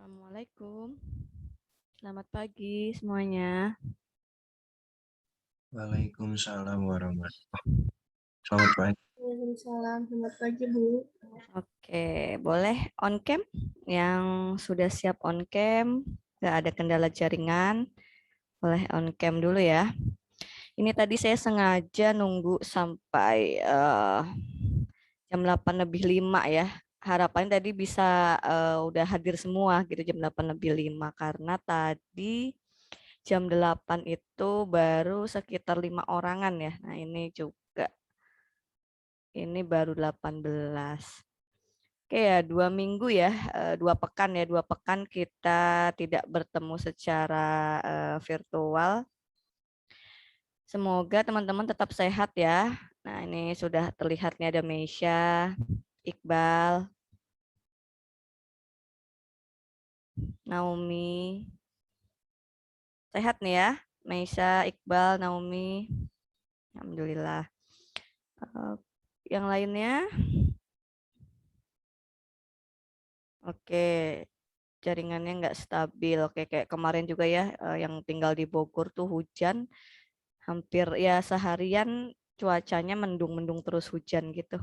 Assalamualaikum. Selamat pagi semuanya. Waalaikumsalam warahmatullahi wabarakatuh. Selamat pagi. Waalaikumsalam, selamat pagi Bu. Oke, boleh on cam? Yang sudah siap on cam, nggak ada kendala jaringan, boleh on cam dulu ya. Ini tadi saya sengaja nunggu sampai jam 8 lebih 5 ya. Harapannya tadi bisa udah hadir semua gitu jam 8 lebih 5 karena tadi jam 8 itu baru sekitar 5 orangan ya. Nah, ini baru 18. Oke ya, 2 minggu ya, 2 pekan ya, 2 pekan kita tidak bertemu secara virtual. Semoga teman-teman tetap sehat ya. Nah, ini sudah terlihat nih ada Meisha, Iqbal, Naomi. Sehat nih ya, Meisha, Iqbal, Naomi. Alhamdulillah. Yang lainnya, oke, jaringannya nggak stabil. Oke, kayak kemarin juga ya, yang tinggal di Bogor tuh hujan. Hampir ya seharian cuacanya mendung-mendung terus hujan gitu.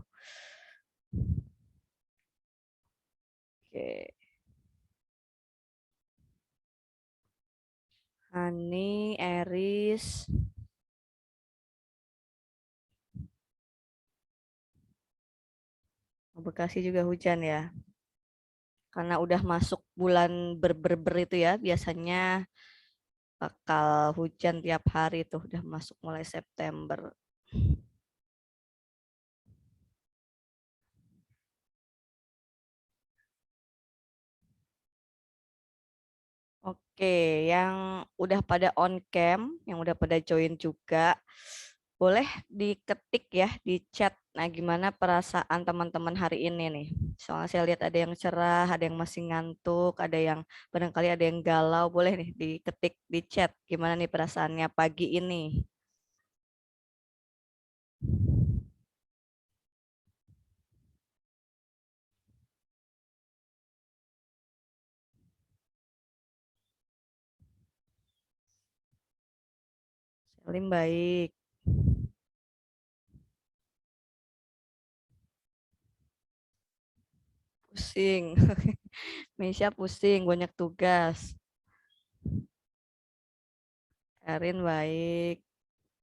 Oke. Hani, Eris. Bekasi juga hujan ya. Karena udah masuk bulan ber itu ya, biasanya bakal hujan tiap hari tuh, udah masuk mulai September. Oke, yang udah pada on cam, yang udah pada join juga, boleh diketik ya di chat. Nah, gimana perasaan teman-teman hari ini nih? Soalnya saya lihat ada yang cerah, ada yang masih ngantuk, ada yang barangkali ada yang galau. Boleh nih diketik di chat. Gimana nih perasaannya pagi ini? Salim baik. Pusing. Mesya pusing, banyak tugas. Erin baik.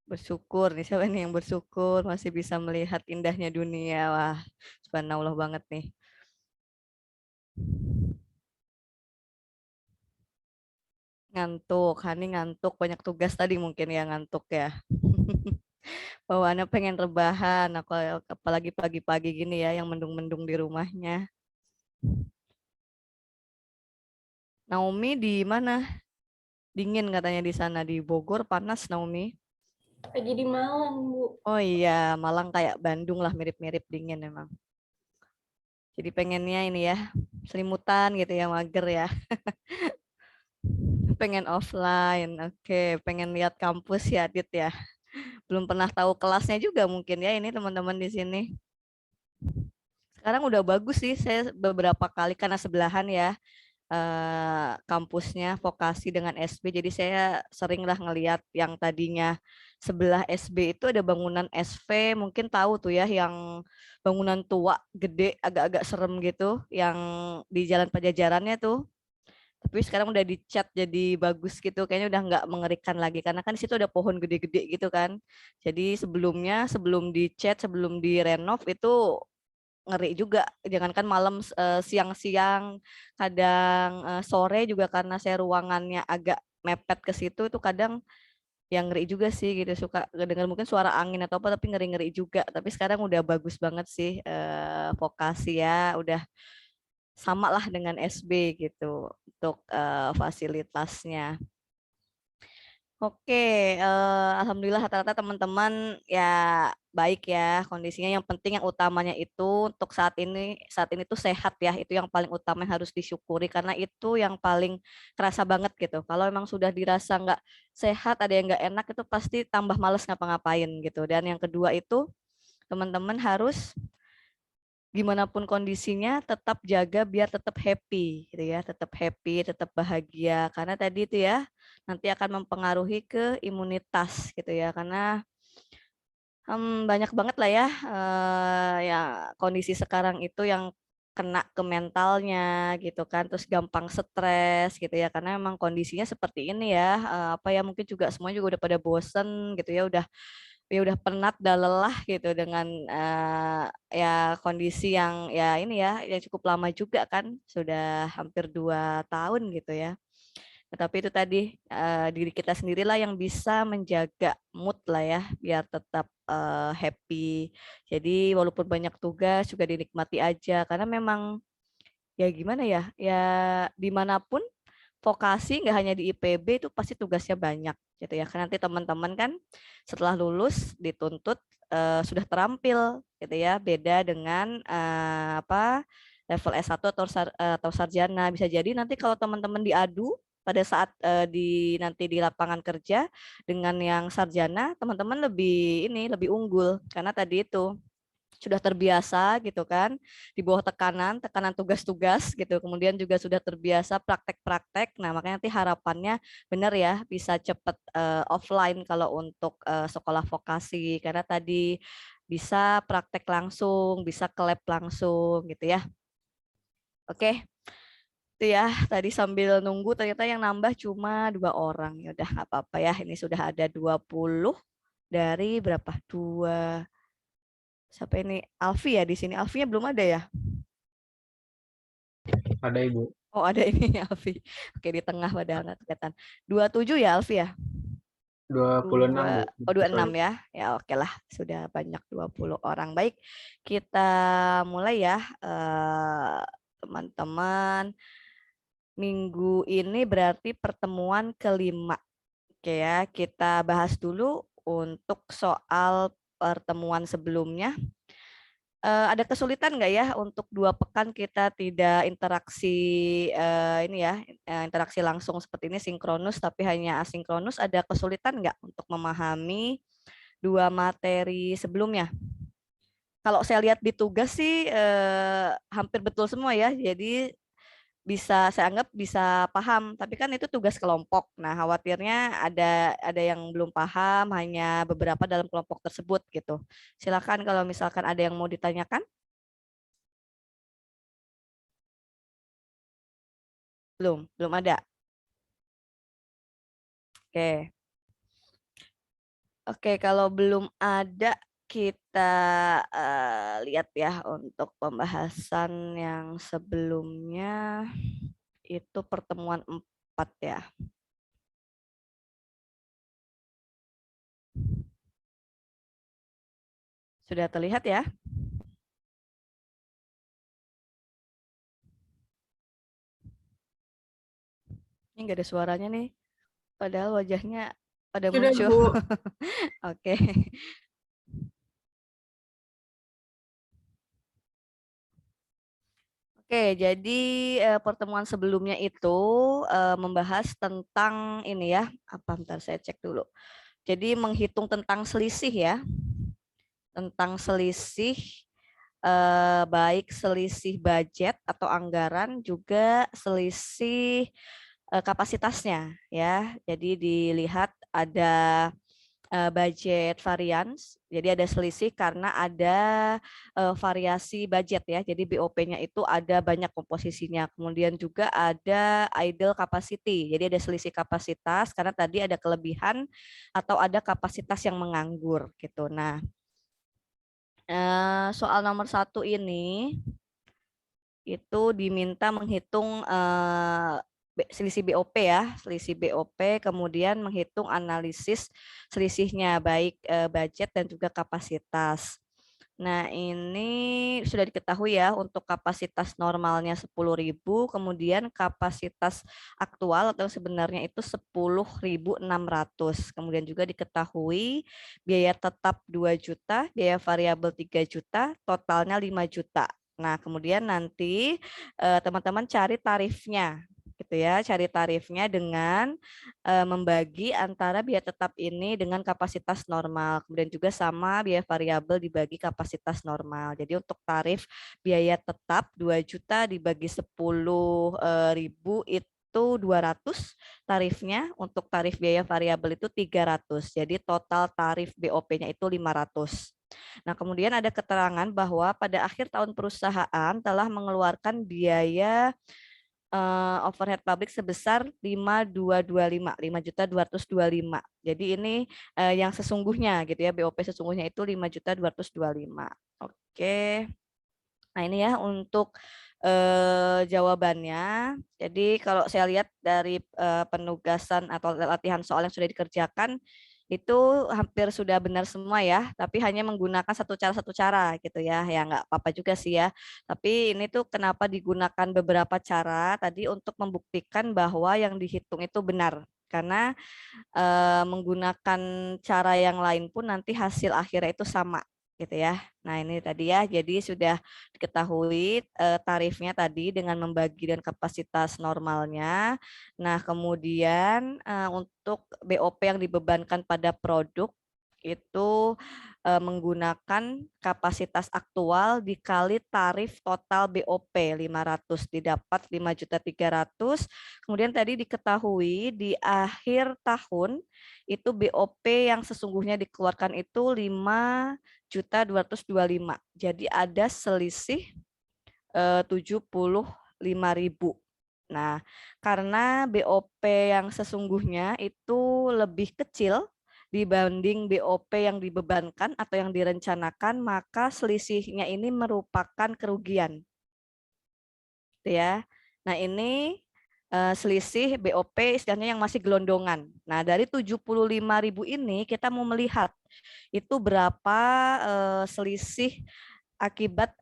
Bersyukur nih, siapa nih yang bersyukur masih bisa melihat indahnya dunia. Wah, subhanallah banget nih. Ngantuk, Hani ngantuk, banyak tugas tadi mungkin ya ngantuk ya. Bawaannya pengen rebahan, apalagi pagi-pagi gini ya yang mendung-mendung di rumahnya. Naomi di mana? Dingin katanya di sana, di Bogor panas Naomi. Lagi di Malang Bu. Oh iya, Malang kayak Bandung lah, mirip-mirip dingin emang. Jadi pengennya ini ya, selimutan gitu ya, mager ya. Pengen offline, oke. Pengen lihat kampus ya, Dit ya. Belum pernah tahu kelasnya juga mungkin ya ini teman-teman di sini. Sekarang udah bagus sih, saya beberapa kali karena sebelahan ya kampusnya vokasi dengan SB. Jadi saya seringlah ngelihat yang tadinya sebelah SB itu ada bangunan SV, mungkin tahu tuh ya yang bangunan tua, gede, agak-agak serem gitu, yang di Jalan Pajajarannya tuh. Tapi sekarang udah dicat jadi bagus gitu, kayaknya udah nggak mengerikan lagi karena kan di situ ada pohon gede-gede gitu kan. Jadi sebelumnya sebelum dicat, sebelum direnov itu ngeri juga. Jangankan malam, siang-siang, kadang sore juga karena saya ruangannya agak mepet ke situ itu kadang yang ngeri juga sih gitu, suka dengar mungkin suara angin atau apa tapi ngeri-ngeri juga. Tapi sekarang udah bagus banget sih vokasi ya, udah sama lah dengan SB gitu untuk fasilitasnya. Oke, alhamdulillah rata-rata teman-teman ya baik ya kondisinya. Yang penting yang utamanya itu untuk saat ini tuh sehat ya. Itu yang paling utama yang harus disyukuri karena itu yang paling kerasa banget gitu. Kalau emang sudah dirasa nggak sehat, ada yang nggak enak itu pasti tambah males ngapa-ngapain gitu. Dan yang kedua itu teman-teman harus gimana pun kondisinya tetap jaga biar tetap happy gitu ya, tetap happy, tetap bahagia karena tadi itu ya nanti akan mempengaruhi ke imunitas gitu ya karena banyak banget lah ya ya kondisi sekarang itu yang kena ke mentalnya gitu kan terus gampang stres gitu ya karena memang kondisinya seperti ini ya apa ya mungkin juga semua juga udah pada bosen gitu ya udah penat dan lelah gitu dengan ya kondisi yang ya ini ya yang cukup lama juga kan sudah hampir 2 tahun gitu ya. Tetapi itu tadi diri kita sendirilah yang bisa menjaga mood lah ya biar tetap happy. Jadi walaupun banyak tugas juga dinikmati aja karena memang ya gimana ya ya dimanapun vokasi nggak hanya di IPB itu pasti tugasnya banyak gitu ya. Karena nanti teman-teman kan setelah lulus dituntut sudah terampil gitu ya. Beda dengan apa level S1 atau sarjana bisa jadi nanti kalau teman-teman diadu pada saat nanti di lapangan kerja dengan yang sarjana teman-teman lebih unggul karena tadi itu sudah terbiasa gitu kan di bawah tekanan tugas-tugas gitu kemudian juga sudah terbiasa praktek-praktek nah makanya nanti harapannya benar ya bisa cepat offline kalau untuk sekolah vokasi karena tadi bisa praktek langsung bisa ke lab langsung gitu ya oke itu ya tadi sambil nunggu ternyata yang nambah cuma 2 orang ya udah nggak apa-apa ya ini sudah ada 20 dari berapa siapa ini Alfi ya di sini. Alfinya belum ada ya? Ada Ibu. Oh ada ini Alfi. Oke di tengah padahal nggak kelihatan. 27 ya Alfi ya? 26 Bu. 26 Sorry. ya. Ya oke lah sudah banyak 20 orang. Baik kita mulai ya teman-teman. Minggu ini berarti pertemuan kelima. Oke ya kita bahas dulu untuk soal pertemuan sebelumnya. Ada kesulitan nggak ya untuk 2 pekan kita tidak interaksi ini ya interaksi langsung seperti ini sinkronus tapi hanya asinkronus ada kesulitan nggak untuk memahami 2 materi sebelumnya? Kalau saya lihat di tugas sih hampir betul semua ya jadi bisa saya anggap bisa paham tapi kan itu tugas kelompok. Nah khawatirnya ada yang belum paham hanya beberapa dalam kelompok tersebut gitu. Silakan kalau misalkan ada yang mau ditanyakan. Belum ada. Oke. Oke, kalau belum ada kita lihat ya untuk pembahasan yang sebelumnya itu pertemuan 4 ya. Sudah terlihat ya? Ini nggak ada suaranya nih. Padahal wajahnya pada Sudah, muncul. Bu. Oke. Oke, jadi pertemuan sebelumnya itu membahas tentang ini ya. Apa bentar saya cek dulu. Jadi menghitung tentang selisih ya. Tentang selisih baik selisih budget atau anggaran juga selisih kapasitasnya ya. Jadi dilihat ada budget variance. Jadi ada selisih karena ada variasi budget ya. Jadi BOP-nya itu ada banyak komposisinya. Kemudian juga ada idle capacity. Jadi ada selisih kapasitas karena tadi ada kelebihan atau ada kapasitas yang menganggur gitu. Nah, soal nomor 1 ini itu diminta menghitung selisih BOP ya, selisih BOP, kemudian menghitung analisis selisihnya baik budget dan juga kapasitas. Nah, ini sudah diketahui ya untuk kapasitas normalnya 10.000, kemudian kapasitas aktual atau sebenarnya itu 10.600. Kemudian juga diketahui biaya tetap 2 juta, biaya variabel 3 juta, totalnya 5 juta. Nah, kemudian nanti teman-teman cari tarifnya gitu ya. Cari tarifnya dengan membagi antara biaya tetap ini dengan kapasitas normal. Kemudian juga sama biaya variabel dibagi kapasitas normal. Jadi untuk tarif biaya tetap 2 juta dibagi 10.000 itu 200 tarifnya, untuk tarif biaya variabel itu 300. Jadi total tarif BOP-nya itu 500. Nah, kemudian ada keterangan bahwa pada akhir tahun perusahaan telah mengeluarkan biaya overhead pabrik sebesar 5.225. Jadi ini yang sesungguhnya gitu ya, BOP sesungguhnya itu 5.225. Oke. Nah, ini ya untuk jawabannya. Jadi kalau saya lihat dari penugasan atau latihan soal yang sudah dikerjakan itu hampir sudah benar semua ya, tapi hanya menggunakan satu cara gitu ya. Ya nggak apa-apa juga sih ya. Tapi ini tuh kenapa digunakan beberapa cara tadi untuk membuktikan bahwa yang dihitung itu benar. Karena menggunakan cara yang lain pun nanti hasil akhirnya itu sama gitu ya. Nah, ini tadi ya, jadi sudah diketahui tarifnya tadi dengan membagi dan kapasitas normalnya. Nah, kemudian untuk BOP yang dibebankan pada produk itu menggunakan kapasitas aktual dikali tarif total BOP 500 didapat 5.300.000. Kemudian tadi diketahui di akhir tahun itu BOP yang sesungguhnya dikeluarkan itu 5.225. Jadi ada selisih 75.000. Nah, karena BOP yang sesungguhnya itu lebih kecil dibanding BOP yang dibebankan atau yang direncanakan, maka selisihnya ini merupakan kerugian. Gitu ya. Nah, ini selisih BOP istilahnya yang masih gelondongan. Nah, dari 75.000 ini kita mau melihat itu berapa selisih akibat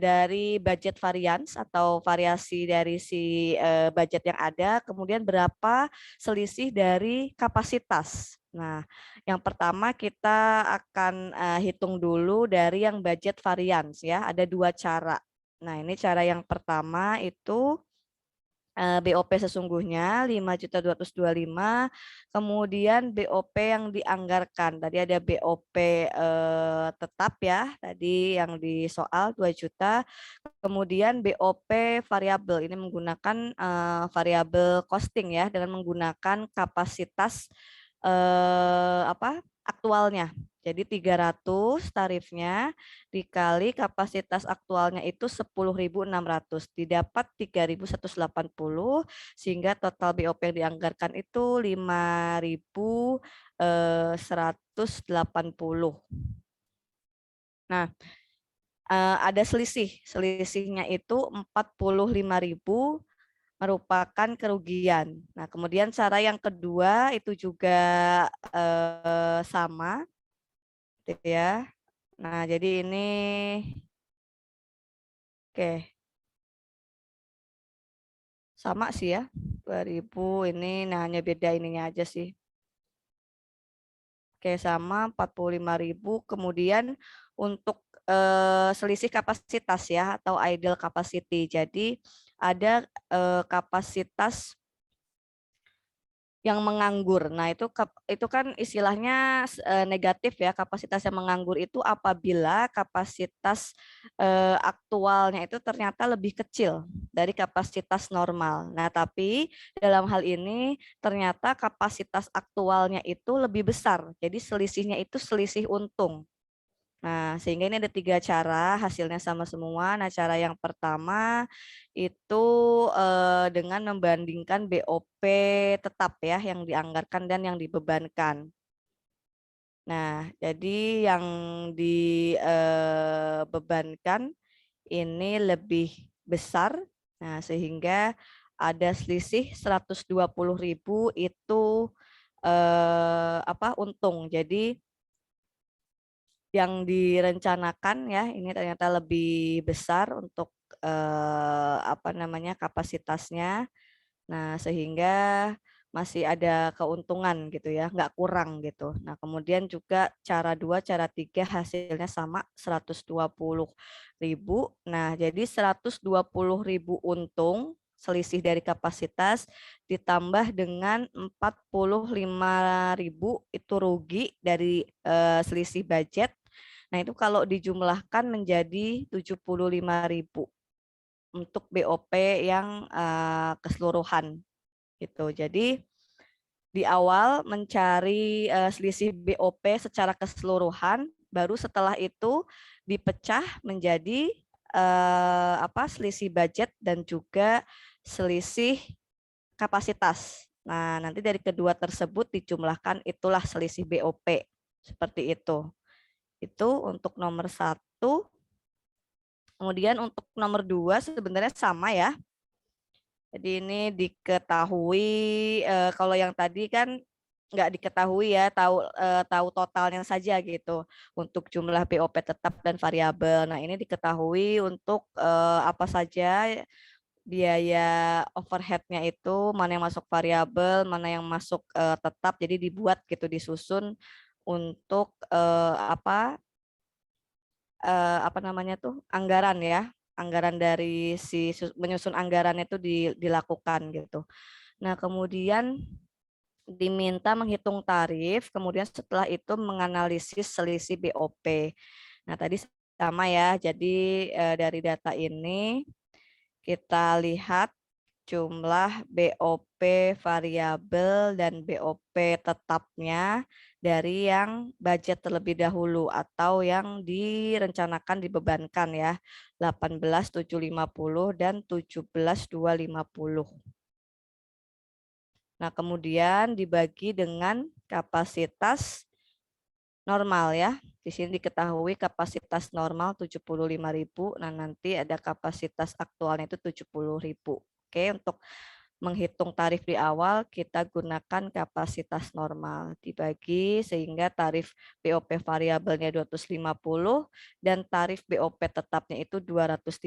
dari budget variance atau variasi dari si budget yang ada, kemudian berapa selisih dari kapasitas. Nah, yang pertama kita akan hitung dulu dari yang budget variance ya, ada dua cara. Nah, ini cara yang pertama itu BOP sesungguhnya 5.225, kemudian BOP yang dianggarkan. Tadi ada BOP tetap ya, tadi yang di soal 2 juta. Kemudian BOP variabel, ini menggunakan variabel costing ya, dengan menggunakan kapasitas aktualnya. Jadi 300 tarifnya dikali kapasitas aktualnya itu 10.600 didapat 3.180 sehingga total BOP yang dianggarkan itu 5.180. Nah, ada selisihnya itu 45.000 merupakan kerugian. Nah, kemudian cara yang kedua itu juga sama gitu ya. Nah, jadi ini oke. Sama sih ya. 2.000 ini nah hanya beda ininya aja sih. Oke, sama 45.000. Kemudian untuk selisih kapasitas ya atau idle capacity. Jadi ada kapasitas yang menganggur. Nah, itu kan istilahnya negatif ya. Kapasitas yang menganggur itu apabila kapasitas aktualnya itu ternyata lebih kecil dari kapasitas normal. Nah, tapi dalam hal ini ternyata kapasitas aktualnya itu lebih besar. Jadi selisihnya itu selisih untung. Nah, sehingga ini ada 3 cara, hasilnya sama semua. Nah, cara yang pertama itu dengan membandingkan BOP tetap ya, yang dianggarkan dan yang dibebankan. Nah, jadi yang dibebankan ini lebih besar, nah sehingga ada selisih 120.000 itu untung. Jadi yang direncanakan ya ini ternyata lebih besar untuk kapasitasnya. Nah, sehingga masih ada keuntungan gitu ya, nggak kurang gitu. Nah, kemudian juga cara 2, cara 3 hasilnya sama 120.000. Nah, jadi 120.000 untung selisih dari kapasitas ditambah dengan 45.000 itu rugi dari selisih budget. Nah, itu kalau dijumlahkan menjadi 75.000 untuk BOP yang keseluruhan gitu. Jadi di awal mencari selisih BOP secara keseluruhan, baru setelah itu dipecah menjadi selisih budget dan juga selisih kapasitas. Nah, nanti dari kedua tersebut dijumlahkan, itulah selisih BOP. Seperti itu. Itu untuk nomor 1. Kemudian untuk nomor 2 sebenarnya sama ya. Jadi ini diketahui, kalau yang tadi kan nggak diketahui ya, tahu totalnya saja gitu untuk jumlah BOP tetap dan variabel. Nah, ini diketahui untuk apa saja biaya overhead-nya itu, mana yang masuk variabel, mana yang masuk tetap. Jadi dibuat gitu, disusun untuk apa namanya tuh, anggaran ya. Anggaran dari si menyusun anggaran itu dilakukan gitu. Nah, kemudian diminta menghitung tarif, kemudian setelah itu menganalisis selisih BOP. Nah, tadi sama ya. Jadi dari data ini kita lihat jumlah BOP variabel dan BOP tetapnya dari yang budget terlebih dahulu atau yang direncanakan dibebankan ya, 18.750 dan 17.250. Nah, kemudian dibagi dengan kapasitas normal ya. Di sini diketahui kapasitas normal 75.000. Nah, nanti ada kapasitas aktualnya itu 70.000. Oke, untuk menghitung tarif di awal kita gunakan kapasitas normal dibagi sehingga tarif BOP variabelnya 250 dan tarif BOP tetapnya itu 230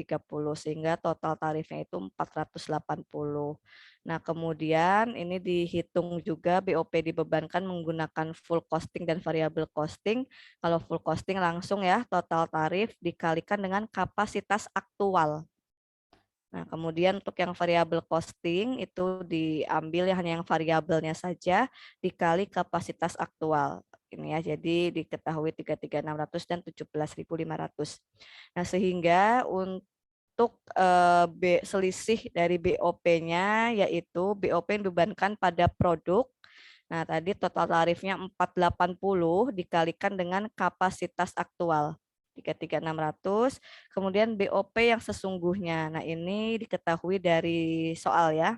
sehingga total tarifnya itu 480. Nah, kemudian ini dihitung juga BOP dibebankan menggunakan full costing dan variable costing. Kalau full costing langsung ya total tarif dikalikan dengan kapasitas aktual. Nah, kemudian untuk yang variabel costing itu diambil hanya yang variabelnya saja dikali kapasitas aktual. Ini ya, jadi diketahui 33.600 dan 17.500. Nah, sehingga untuk selisih dari BOP-nya yaitu BOP yang dibebankan pada produk. Nah, tadi total tarifnya 480 dikalikan dengan kapasitas aktual. 33.600, kemudian BOP yang sesungguhnya. Nah, ini diketahui dari soal ya.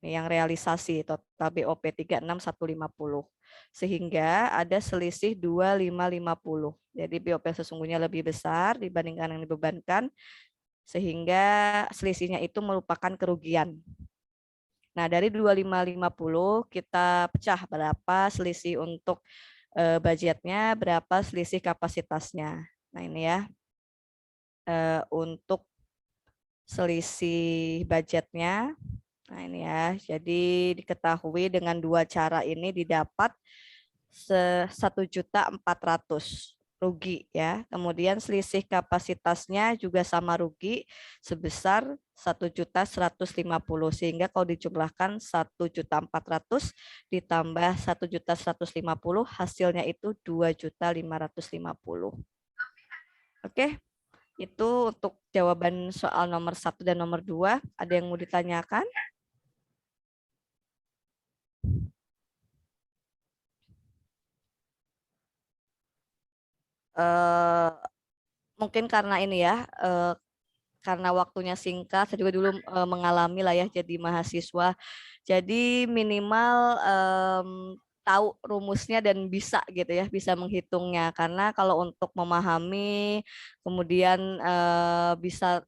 Ini yang realisasi total BOP 36.150. Sehingga ada selisih 2550. Jadi BOP yang sesungguhnya lebih besar dibandingkan yang dibebankan sehingga selisihnya itu merupakan kerugian. Nah, dari 2550 kita pecah berapa selisih untuk budgetnya, berapa selisih kapasitasnya. Nah, ini ya, untuk selisih budgetnya. Nah, ini ya, jadi diketahui dengan dua cara ini didapat 1.400.000 rugi ya. Kemudian selisih kapasitasnya juga sama rugi sebesar 1.150.000 sehingga kalau dijumlahkan 1.400.000 ditambah 1.150.000 hasilnya itu 2.550.000. Oke. Itu untuk jawaban soal nomor 1 dan nomor 2. Ada yang mau ditanyakan? Mungkin karena ini ya, karena waktunya singkat, saya juga dulu mengalami lah ya jadi mahasiswa. Jadi minimal tahu rumusnya dan bisa gitu ya, bisa menghitungnya. Karena kalau untuk memahami, kemudian bisa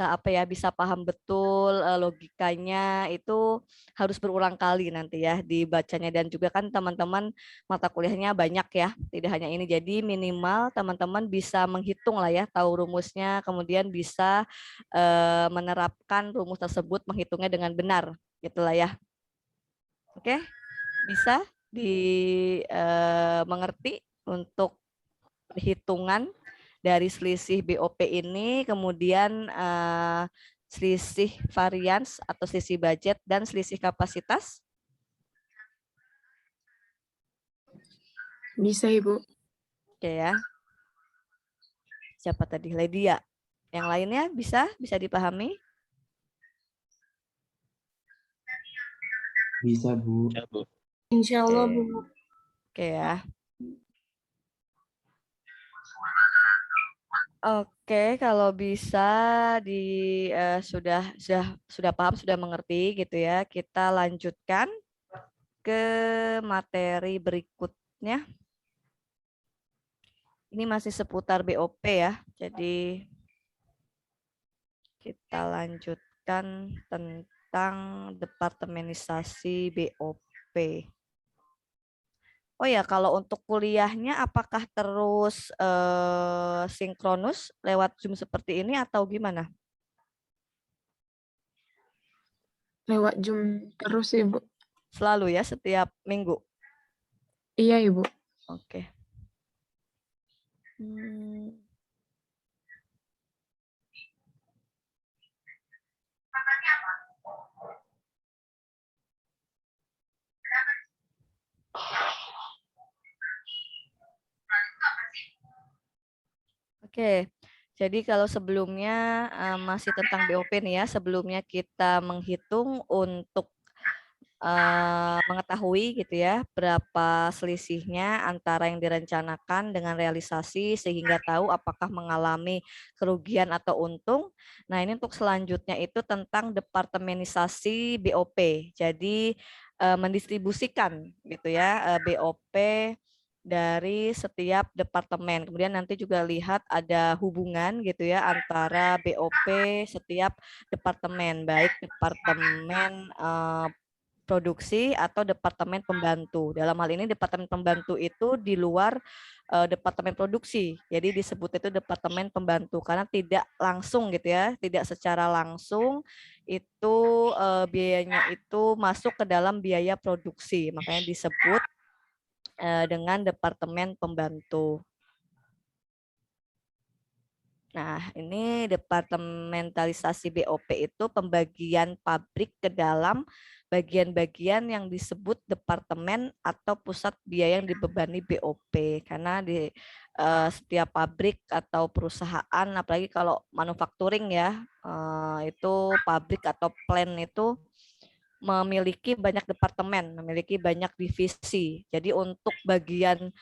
apa ya, bisa paham betul logikanya itu harus berulang kali nanti ya dibacanya dan juga kan teman-teman mata kuliahnya banyak ya, tidak hanya ini. Jadi minimal teman-teman bisa menghitung lah ya, tahu rumusnya, kemudian bisa menerapkan rumus tersebut, menghitungnya dengan benar, gitulah ya. Oke, bisa dimengerti untuk perhitungan dari selisih BOP ini, kemudian selisih varians atau selisih budget, dan selisih kapasitas? Bisa, Ibu. Oke ya. Siapa tadi? Ledia. Yang lainnya bisa dipahami? Bisa, Bu. Insya Allah, Oke. Bu. Oke ya. Oke, kalau bisa di sudah paham, sudah mengerti gitu ya. Kita lanjutkan ke materi berikutnya. Ini masih seputar BOP ya. Jadi kita lanjutkan tentang departemenisasi BOP. Oh ya, kalau untuk kuliahnya apakah terus sinkronus lewat Zoom seperti ini atau gimana? Lewat Zoom terus, Ibu. Selalu ya, setiap minggu. Iya, Ibu. Oke. Oke, jadi kalau sebelumnya masih tentang BOP nih ya, sebelumnya kita menghitung untuk mengetahui gitu ya berapa selisihnya antara yang direncanakan dengan realisasi sehingga tahu apakah mengalami kerugian atau untung. Nah, ini untuk selanjutnya itu tentang departemenisasi BOP. Jadi mendistribusikan gitu ya BOP dari setiap departemen. Kemudian nanti juga lihat ada hubungan gitu ya antara BOP setiap departemen, baik departemen produksi atau departemen pembantu. Dalam hal ini departemen pembantu itu di luar departemen produksi. Jadi disebut itu departemen pembantu karena tidak langsung gitu ya, tidak secara langsung itu biayanya itu masuk ke dalam biaya produksi. Makanya disebut dengan departemen pembantu. Nah, ini departementalisasi BOP itu pembagian pabrik ke dalam bagian-bagian yang disebut departemen atau pusat biaya yang dibebani BOP. Karena di setiap pabrik atau perusahaan, apalagi kalau manufacturing ya, itu pabrik atau plant itu memiliki banyak departemen, memiliki banyak divisi. Jadi untuk bagian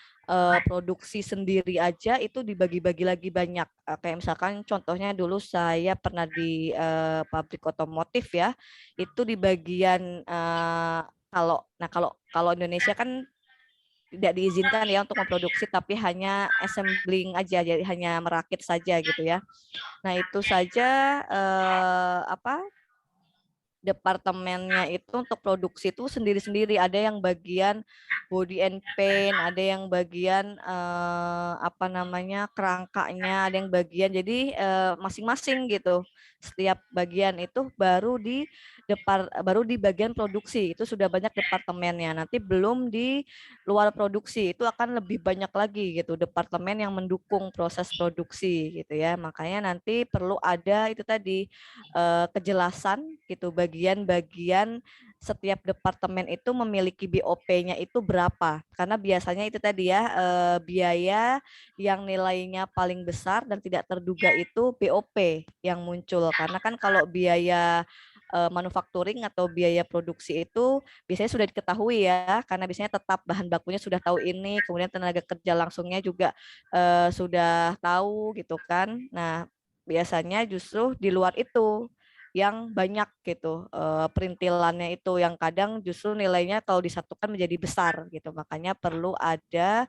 produksi sendiri aja itu dibagi-bagi lagi banyak. Kayak misalkan contohnya dulu saya pernah di pabrik otomotif ya, itu di bagian kalau Indonesia kan tidak diizinkan ya untuk memproduksi tapi hanya assembling aja, jadi hanya merakit saja gitu ya. Nah, itu saja departemennya itu untuk produksi itu sendiri-sendiri. Ada yang bagian body and paint, ada yang bagian kerangkanya, ada yang bagian. Jadi masing-masing gitu. Setiap bagian itu baru di bagian produksi itu sudah banyak departemennya. Nanti belum di luar produksi itu akan lebih banyak lagi gitu departemen yang mendukung proses produksi gitu ya. Makanya nanti perlu ada itu tadi kejelasan gitu bagian-bagian setiap departemen itu memiliki BOP-nya itu berapa. Karena biasanya itu tadi ya biaya yang nilainya paling besar dan tidak terduga itu BOP yang muncul. Karena kan kalau biaya manufacturing atau biaya produksi itu biasanya sudah diketahui ya, karena biasanya tetap bahan bakunya sudah tahu ini, kemudian tenaga kerja langsungnya juga sudah tahu gitu kan. Nah, biasanya justru di luar itu yang banyak gitu perintilannya itu yang kadang justru nilainya kalau disatukan menjadi besar gitu. Makanya perlu ada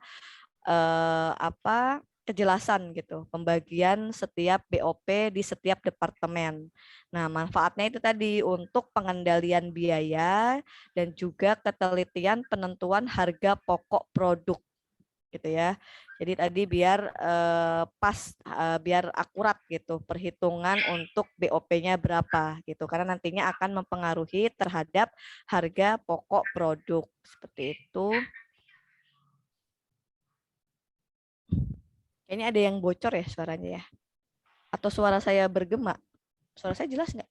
kejelasan gitu pembagian setiap BOP di setiap departemen. Nah, manfaatnya itu tadi untuk pengendalian biaya dan juga ketelitian penentuan harga pokok produk gitu ya. Jadi tadi biar biar akurat gitu perhitungan untuk BOP-nya berapa gitu. Karena nantinya akan mempengaruhi terhadap harga pokok produk seperti itu. Kayaknya ada yang bocor ya suaranya ya. Atau suara saya bergema? Suara saya jelas nggak?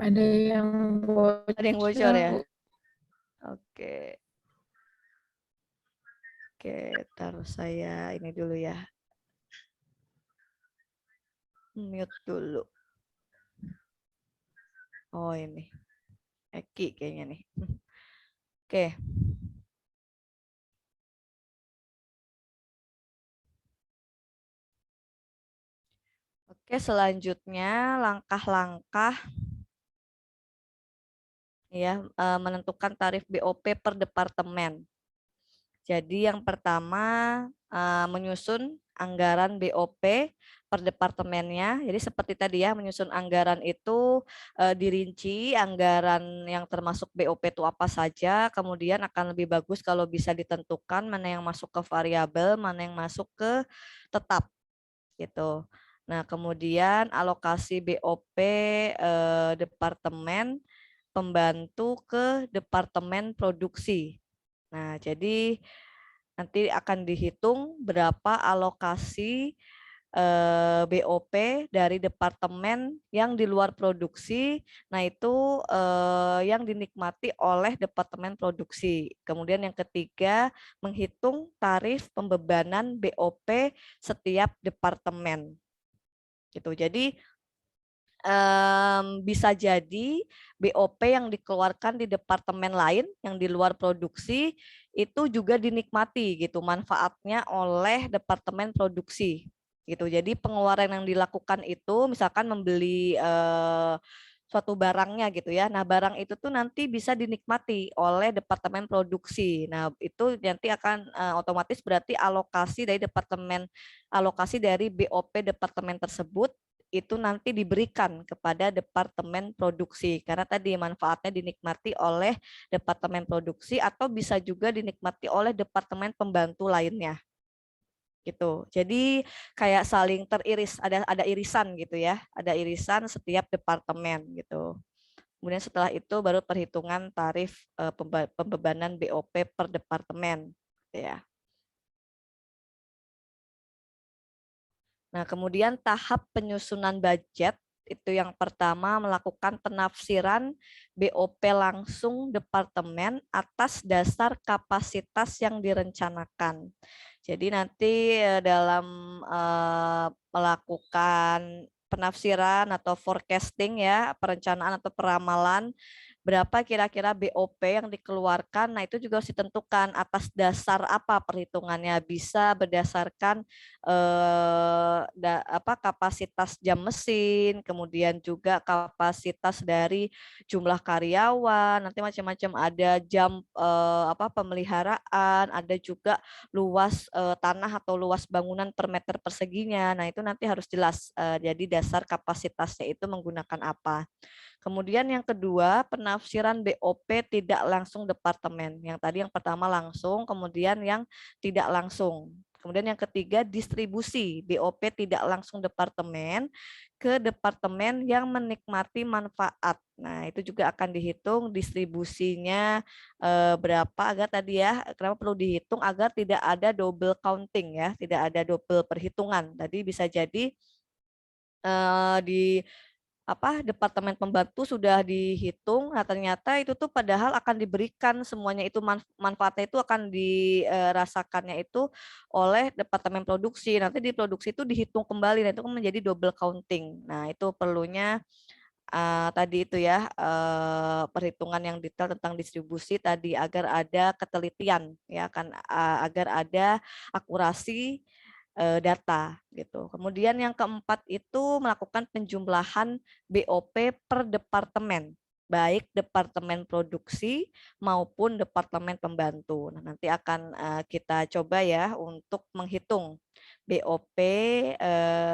Ada yang bocor. Ada yang bocor ya? Oke. Oke, taruh saya ini dulu ya. Mute dulu. Oh ini. Eki kayaknya nih. Oke. Oke, selanjutnya langkah-langkah ya menentukan tarif BOP per departemen. Jadi yang pertama menyusun anggaran BOP per departemennya. Jadi seperti tadi ya, menyusun anggaran itu dirinci anggaran yang termasuk BOP itu apa saja. Kemudian akan lebih bagus kalau bisa ditentukan mana yang masuk ke variabel, mana yang masuk ke tetap gitu. Nah, kemudian alokasi BOP departemen pembantu ke departemen produksi. Nah, jadi nanti akan dihitung berapa alokasi BOP dari departemen yang di luar produksi. Nah, itu yang dinikmati oleh departemen produksi. Kemudian yang ketiga, menghitung tarif pembebanan BOP setiap departemen. Gitu. Jadi bisa jadi BOP yang dikeluarkan di departemen lain yang di luar produksi itu juga dinikmati gitu manfaatnya oleh departemen produksi gitu. Jadi pengeluaran yang dilakukan itu misalkan membeli suatu barangnya gitu ya. Nah, barang itu tuh nanti bisa dinikmati oleh departemen produksi. Nah, itu nanti akan otomatis berarti alokasi dari BOP departemen tersebut itu nanti diberikan kepada departemen produksi karena tadi manfaatnya dinikmati oleh departemen produksi atau bisa juga dinikmati oleh departemen pembantu lainnya gitu. Jadi kayak saling teriris, ada irisan gitu ya, ada irisan setiap departemen gitu. Kemudian setelah itu baru perhitungan tarif pembebanan BOP per departemen gitu ya. Nah, kemudian tahap penyusunan budget itu yang pertama melakukan penafsiran BOP langsung departemen atas dasar kapasitas yang direncanakan. Jadi nanti dalam melakukan penafsiran atau forecasting ya, perencanaan atau peramalan berapa kira-kira BOP yang dikeluarkan. Nah, itu juga harus ditentukan atas dasar apa perhitungannya. Bisa berdasarkan kapasitas jam mesin, kemudian juga kapasitas dari jumlah karyawan, nanti macam-macam ada jam pemeliharaan, ada juga luas tanah atau luas bangunan per meter perseginya. Nah, itu nanti harus jelas. Jadi dasar kapasitasnya itu menggunakan apa. Kemudian yang kedua, penafsiran BOP tidak langsung departemen. Yang tadi yang pertama langsung, kemudian yang tidak langsung. Kemudian yang ketiga, distribusi BOP tidak langsung departemen ke departemen yang menikmati manfaat. Nah, itu juga akan dihitung distribusinya berapa agar tadi ya, kenapa perlu dihitung agar tidak ada double counting ya, tidak ada double perhitungan. Tadi bisa jadi di departemen pembantu sudah dihitung, nah ternyata itu tuh padahal akan diberikan semuanya itu manfaatnya itu akan dirasakannya itu oleh departemen produksi. Nanti di produksi itu dihitung kembali, nah itu kan menjadi double counting. Nah, itu perlunya tadi itu ya perhitungan yang detail tentang distribusi tadi agar ada ketelitian ya kan agar ada akurasi data gitu. Kemudian yang keempat itu melakukan penjumlahan BOP per departemen, baik departemen produksi maupun departemen pembantu. Nah, nanti akan kita coba ya untuk menghitung BOP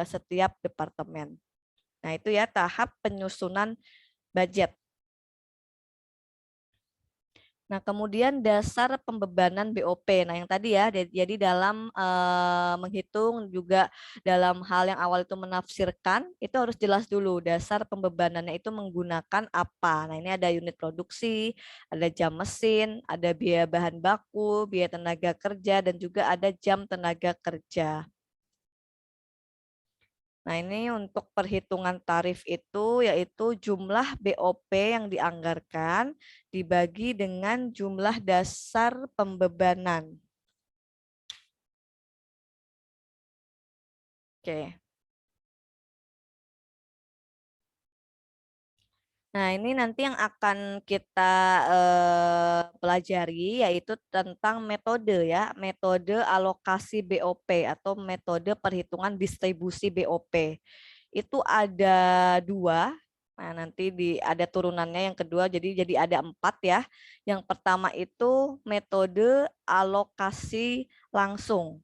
setiap departemen. Nah, itu ya tahap penyusunan budget. Nah, kemudian dasar pembebanan BOP. Nah, yang tadi ya, jadi dalam menghitung juga dalam hal yang awal itu menafsirkan, itu harus jelas dulu dasar pembebanannya itu menggunakan apa. Nah, ini ada unit produksi, ada jam mesin, ada biaya bahan baku, biaya tenaga kerja, dan juga ada jam tenaga kerja. Nah, ini untuk perhitungan tarif itu yaitu jumlah BOP yang dianggarkan dibagi dengan jumlah dasar pembebanan. Oke. Nah, ini nanti yang akan kita pelajari yaitu tentang metode ya, metode alokasi BOP atau metode perhitungan distribusi BOP. Itu ada 2. Nah, nanti ada turunannya yang kedua, jadi ada 4 ya. Yang pertama itu metode alokasi langsung.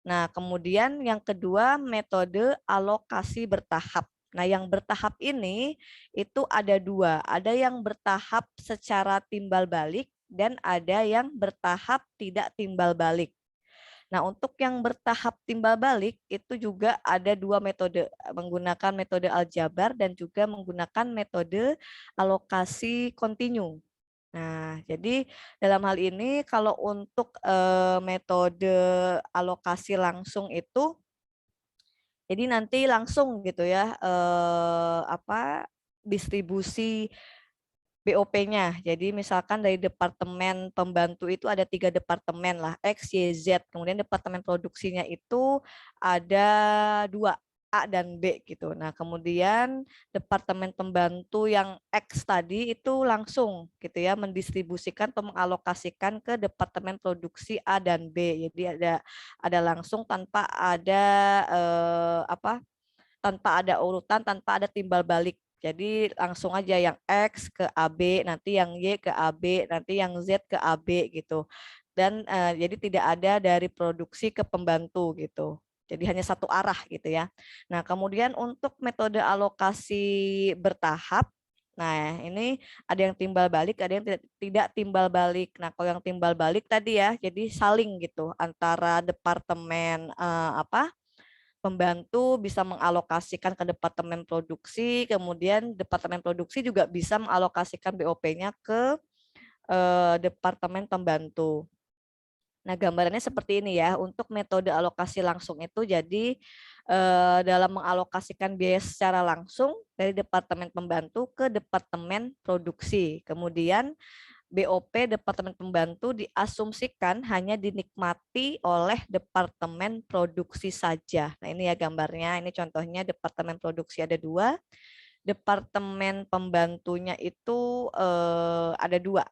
Nah, kemudian yang kedua metode alokasi bertahap. Nah, yang bertahap ini itu ada 2. Ada yang bertahap secara timbal balik dan ada yang bertahap tidak timbal balik. Nah, untuk yang bertahap timbal balik itu juga ada 2 metode, menggunakan metode aljabar dan juga menggunakan metode alokasi kontinu. Nah, jadi dalam hal ini kalau untuk metode alokasi langsung itu, jadi nanti langsung gitu ya, distribusi BOP-nya. Jadi misalkan dari departemen pembantu itu ada 3 departemen lah, X, Y, Z. Kemudian departemen produksinya itu ada 2, A dan B gitu. Nah, kemudian departemen pembantu yang X tadi itu langsung gitu ya mendistribusikan atau mengalokasikan ke departemen produksi A dan B. Jadi ada langsung tanpa ada tanpa ada urutan, tanpa ada timbal balik. Jadi langsung aja yang X ke AB, nanti yang Y ke AB, nanti yang Z ke AB gitu. Dan jadi tidak ada dari produksi ke pembantu gitu. Jadi hanya satu arah gitu ya. Nah, kemudian untuk metode alokasi bertahap, nah ini ada yang timbal balik, ada yang tidak timbal balik. Nah, kalau yang timbal balik tadi ya, jadi saling gitu antara departemen pembantu bisa mengalokasikan ke departemen produksi, kemudian departemen produksi juga bisa mengalokasikan BOP-nya ke departemen pembantu. Nah, gambarannya seperti ini ya. Untuk metode alokasi langsung itu jadi dalam mengalokasikan biaya secara langsung dari departemen pembantu ke departemen produksi. Kemudian BOP departemen pembantu diasumsikan hanya dinikmati oleh departemen produksi saja. Nah, ini ya gambarnya. Ini contohnya departemen produksi ada 2, departemen pembantunya itu ada 2.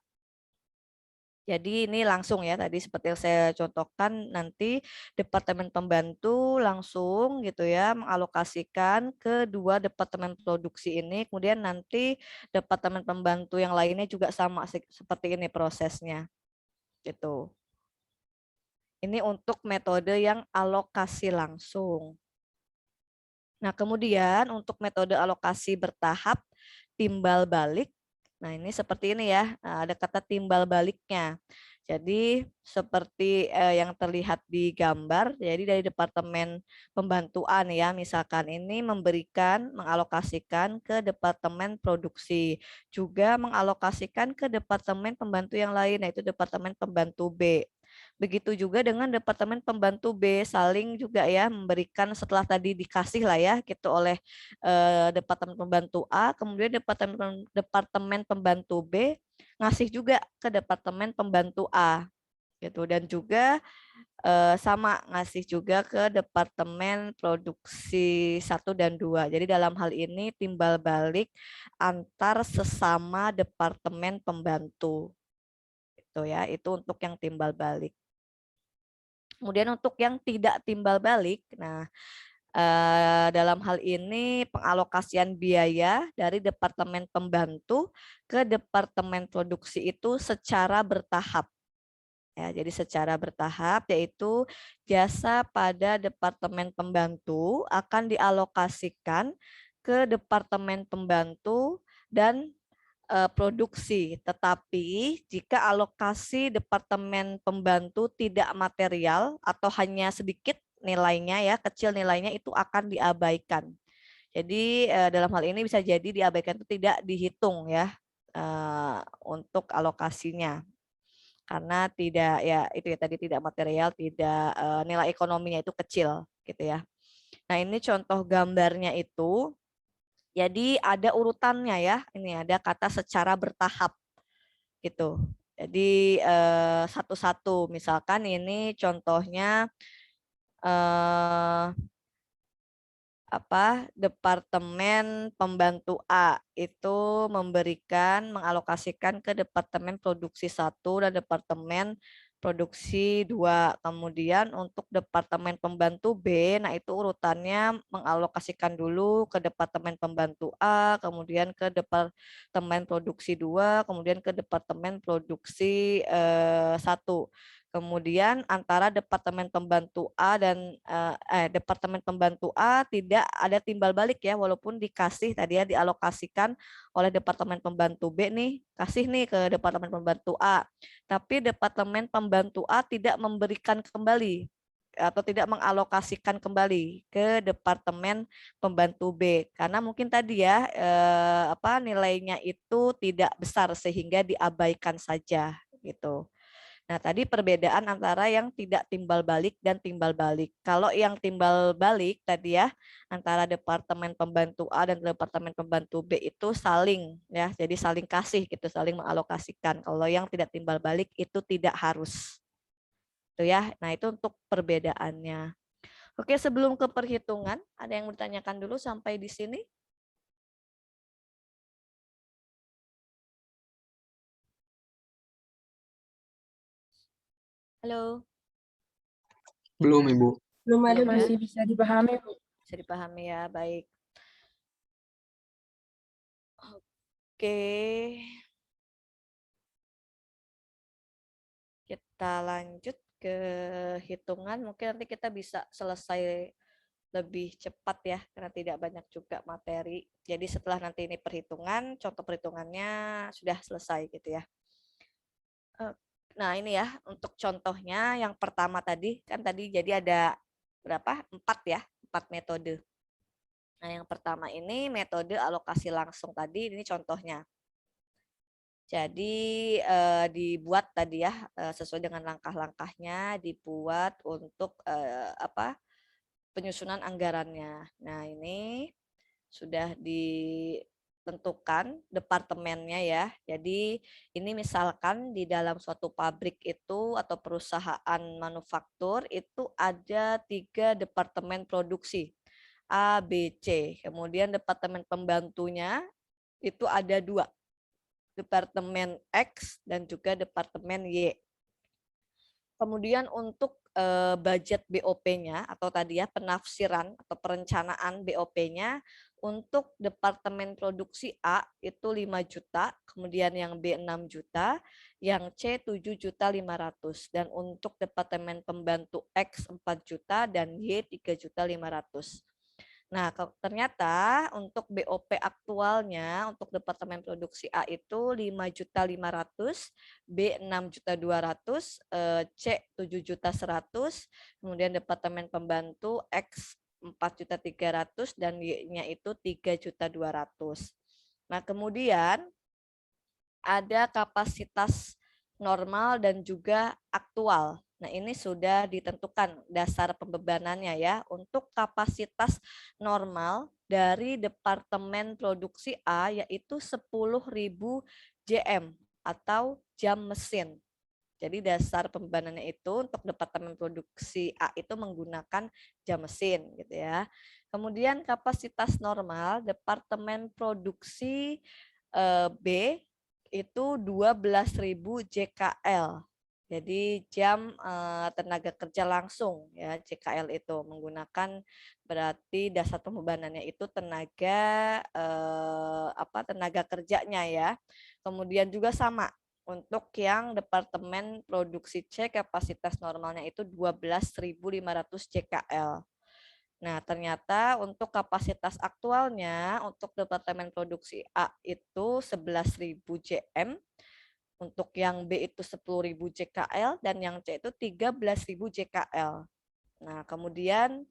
Jadi ini langsung ya tadi seperti yang saya contohkan, nanti departemen pembantu langsung gitu ya mengalokasikan ke 2 departemen produksi ini, kemudian nanti departemen pembantu yang lainnya juga sama seperti ini prosesnya gitu. Ini untuk metode yang alokasi langsung. Nah, kemudian untuk metode alokasi bertahap timbal balik. Nah, ini seperti ini ya. Nah, ada kata timbal baliknya. Jadi seperti yang terlihat di gambar, jadi dari departemen pembantuan ya, misalkan ini mengalokasikan ke departemen produksi, juga mengalokasikan ke departemen pembantu yang lain, yaitu departemen pembantu B. Begitu juga dengan departemen pembantu B, saling juga ya memberikan setelah tadi dikasih lah ya gitu oleh departemen pembantu A, kemudian departemen pembantu B ngasih juga ke departemen pembantu A gitu, dan juga sama ngasih juga ke departemen produksi 1 dan 2. Jadi dalam hal ini timbal balik antar sesama departemen pembantu. Itu ya, itu untuk yang timbal balik. Kemudian untuk yang tidak timbal balik, nah dalam hal ini pengalokasian biaya dari departemen pembantu ke departemen produksi itu secara bertahap. Ya, jadi secara bertahap yaitu jasa pada departemen pembantu akan dialokasikan ke departemen pembantu dan produksi. Tetapi jika alokasi departemen pembantu tidak material atau hanya sedikit nilainya ya, kecil nilainya, itu akan diabaikan. Jadi dalam hal ini bisa jadi diabaikan itu tidak dihitung ya untuk alokasinya. Karena tidak ya itu ya tadi tidak material, tidak nilai ekonominya itu kecil gitu ya. Nah, ini contoh gambarnya itu. Jadi ada urutannya ya. Ini ada kata secara bertahap gitu. Jadi satu-satu. Misalkan ini contohnya Departemen Pembantu A itu mengalokasikan ke Departemen Produksi 1 dan Departemen Produksi 2. Kemudian untuk Departemen Pembantu B, nah itu urutannya mengalokasikan dulu ke Departemen Pembantu A, kemudian ke Departemen Produksi 2, kemudian ke Departemen Produksi 1. Kemudian antara Departemen Pembantu A dan Departemen Pembantu A tidak ada timbal balik ya, walaupun dikasih tadi ya, dialokasikan oleh Departemen Pembantu B nih, kasih nih ke Departemen Pembantu A. Tapi Departemen Pembantu A tidak memberikan kembali atau tidak mengalokasikan kembali ke Departemen Pembantu B karena mungkin tadi ya nilainya itu tidak besar sehingga diabaikan saja gitu. Nah, tadi perbedaan antara yang tidak timbal balik dan timbal balik. Kalau yang timbal balik tadi ya, antara Departemen Pembantu A dan Departemen Pembantu B itu saling ya, jadi saling kasih gitu, saling mengalokasikan. Kalau yang tidak timbal balik itu tidak harus. Itu ya. Nah, itu untuk perbedaannya. Oke, sebelum ke perhitungan, ada yang bertanyakan dulu sampai di sini? Halo, Belum, Ibu. Belum ada, belum Bu. ya? Masih bisa dipahami, Bu. Bisa dipahami ya, baik. Oke. Kita lanjut ke hitungan. Mungkin nanti kita bisa selesai lebih cepat ya, karena tidak banyak juga materi. Jadi setelah nanti ini perhitungan, contoh perhitungannya sudah selesai gitu ya. Nah ini ya, untuk contohnya yang pertama tadi, kan tadi jadi ada berapa? 4 ya, 4 metode. Nah yang pertama ini metode alokasi langsung tadi, ini contohnya. Jadi dibuat tadi ya sesuai dengan langkah-langkahnya, dibuat untuk penyusunan anggarannya. Nah ini sudah ditentukan departemennya ya. Jadi ini misalkan di dalam suatu pabrik itu atau perusahaan manufaktur itu ada 3 departemen produksi A, B, C. Kemudian departemen pembantunya itu ada 2. Departemen X dan juga Departemen Y. Kemudian untuk budget BOP-nya atau tadi ya penafsiran atau perencanaan BOP-nya untuk Departemen Produksi A itu 5 juta, kemudian yang B 6 juta, yang C 7.500.000 dan untuk Departemen Pembantu X 4 juta dan Y 3.500.000. Nah, ternyata untuk BOP aktualnya untuk Departemen Produksi A itu 5.500.000, B 6.200.000, C 7.100.000, kemudian Departemen Pembantu X 4.300.000 dan Y-nya itu 3.200.000. Nah, kemudian ada kapasitas normal dan juga aktual. Nah, ini sudah ditentukan dasar pembebanannya ya. Untuk kapasitas normal dari Departemen Produksi A yaitu 10.000 JM atau jam mesin. Jadi dasar pembebanannya itu untuk Departemen Produksi A itu menggunakan jam mesin gitu ya. Kemudian kapasitas normal Departemen Produksi B itu 12.000 JKL. Jadi jam tenaga kerja langsung ya, JKL itu menggunakan berarti dasar pembebanannya itu tenaga tenaga kerjanya ya. Kemudian juga sama untuk yang Departemen Produksi C kapasitas normalnya itu 12.500 JKL. Nah, ternyata untuk kapasitas aktualnya untuk Departemen Produksi A itu 11.000 JM, untuk yang B itu 10.000 JKL, dan yang C itu 13.000 JKL. Nah, kemudian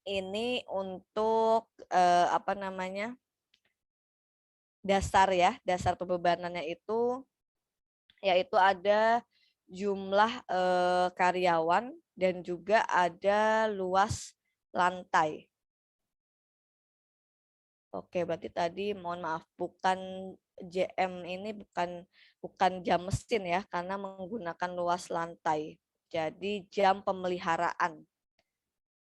ini untuk dasar ya, dasar pembebanannya itu yaitu ada jumlah karyawan dan juga ada luas lantai. Oke, berarti tadi mohon maaf bukan JM ini bukan jam mesin ya, karena menggunakan luas lantai. Jadi jam pemeliharaan.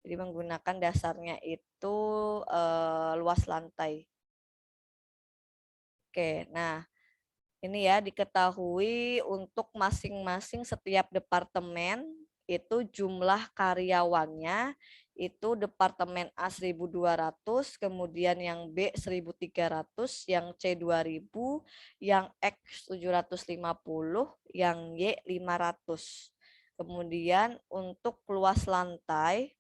Jadi menggunakan dasarnya itu luas lantai. Oke, nah ini ya diketahui untuk masing-masing setiap departemen itu jumlah karyawannya itu departemen A 1.200, kemudian yang B 1.300, yang C 2.000, yang X 750, yang Y 500. Kemudian untuk luas lantai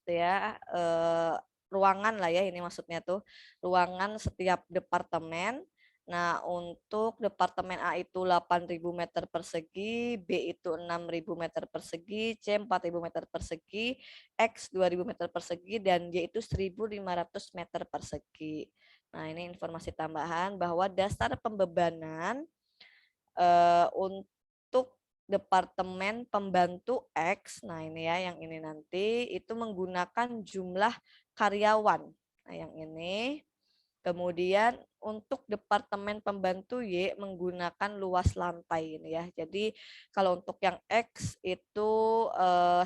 ya ruangan lah ya, ini maksudnya tuh ruangan setiap departemen. Nah, untuk departemen A itu 8.000 meter persegi, B itu 6.000 meter persegi, C 4.000 meter persegi, X 2.000 meter persegi, dan Y itu 1.500 meter persegi. Nah, ini informasi tambahan bahwa dasar pembebanan untuk departemen pembantu X, nah ini ya yang ini nanti itu menggunakan jumlah karyawan. Nah, yang ini. Kemudian untuk departemen pembantu Y menggunakan luas lantai ini ya. Jadi kalau untuk yang X itu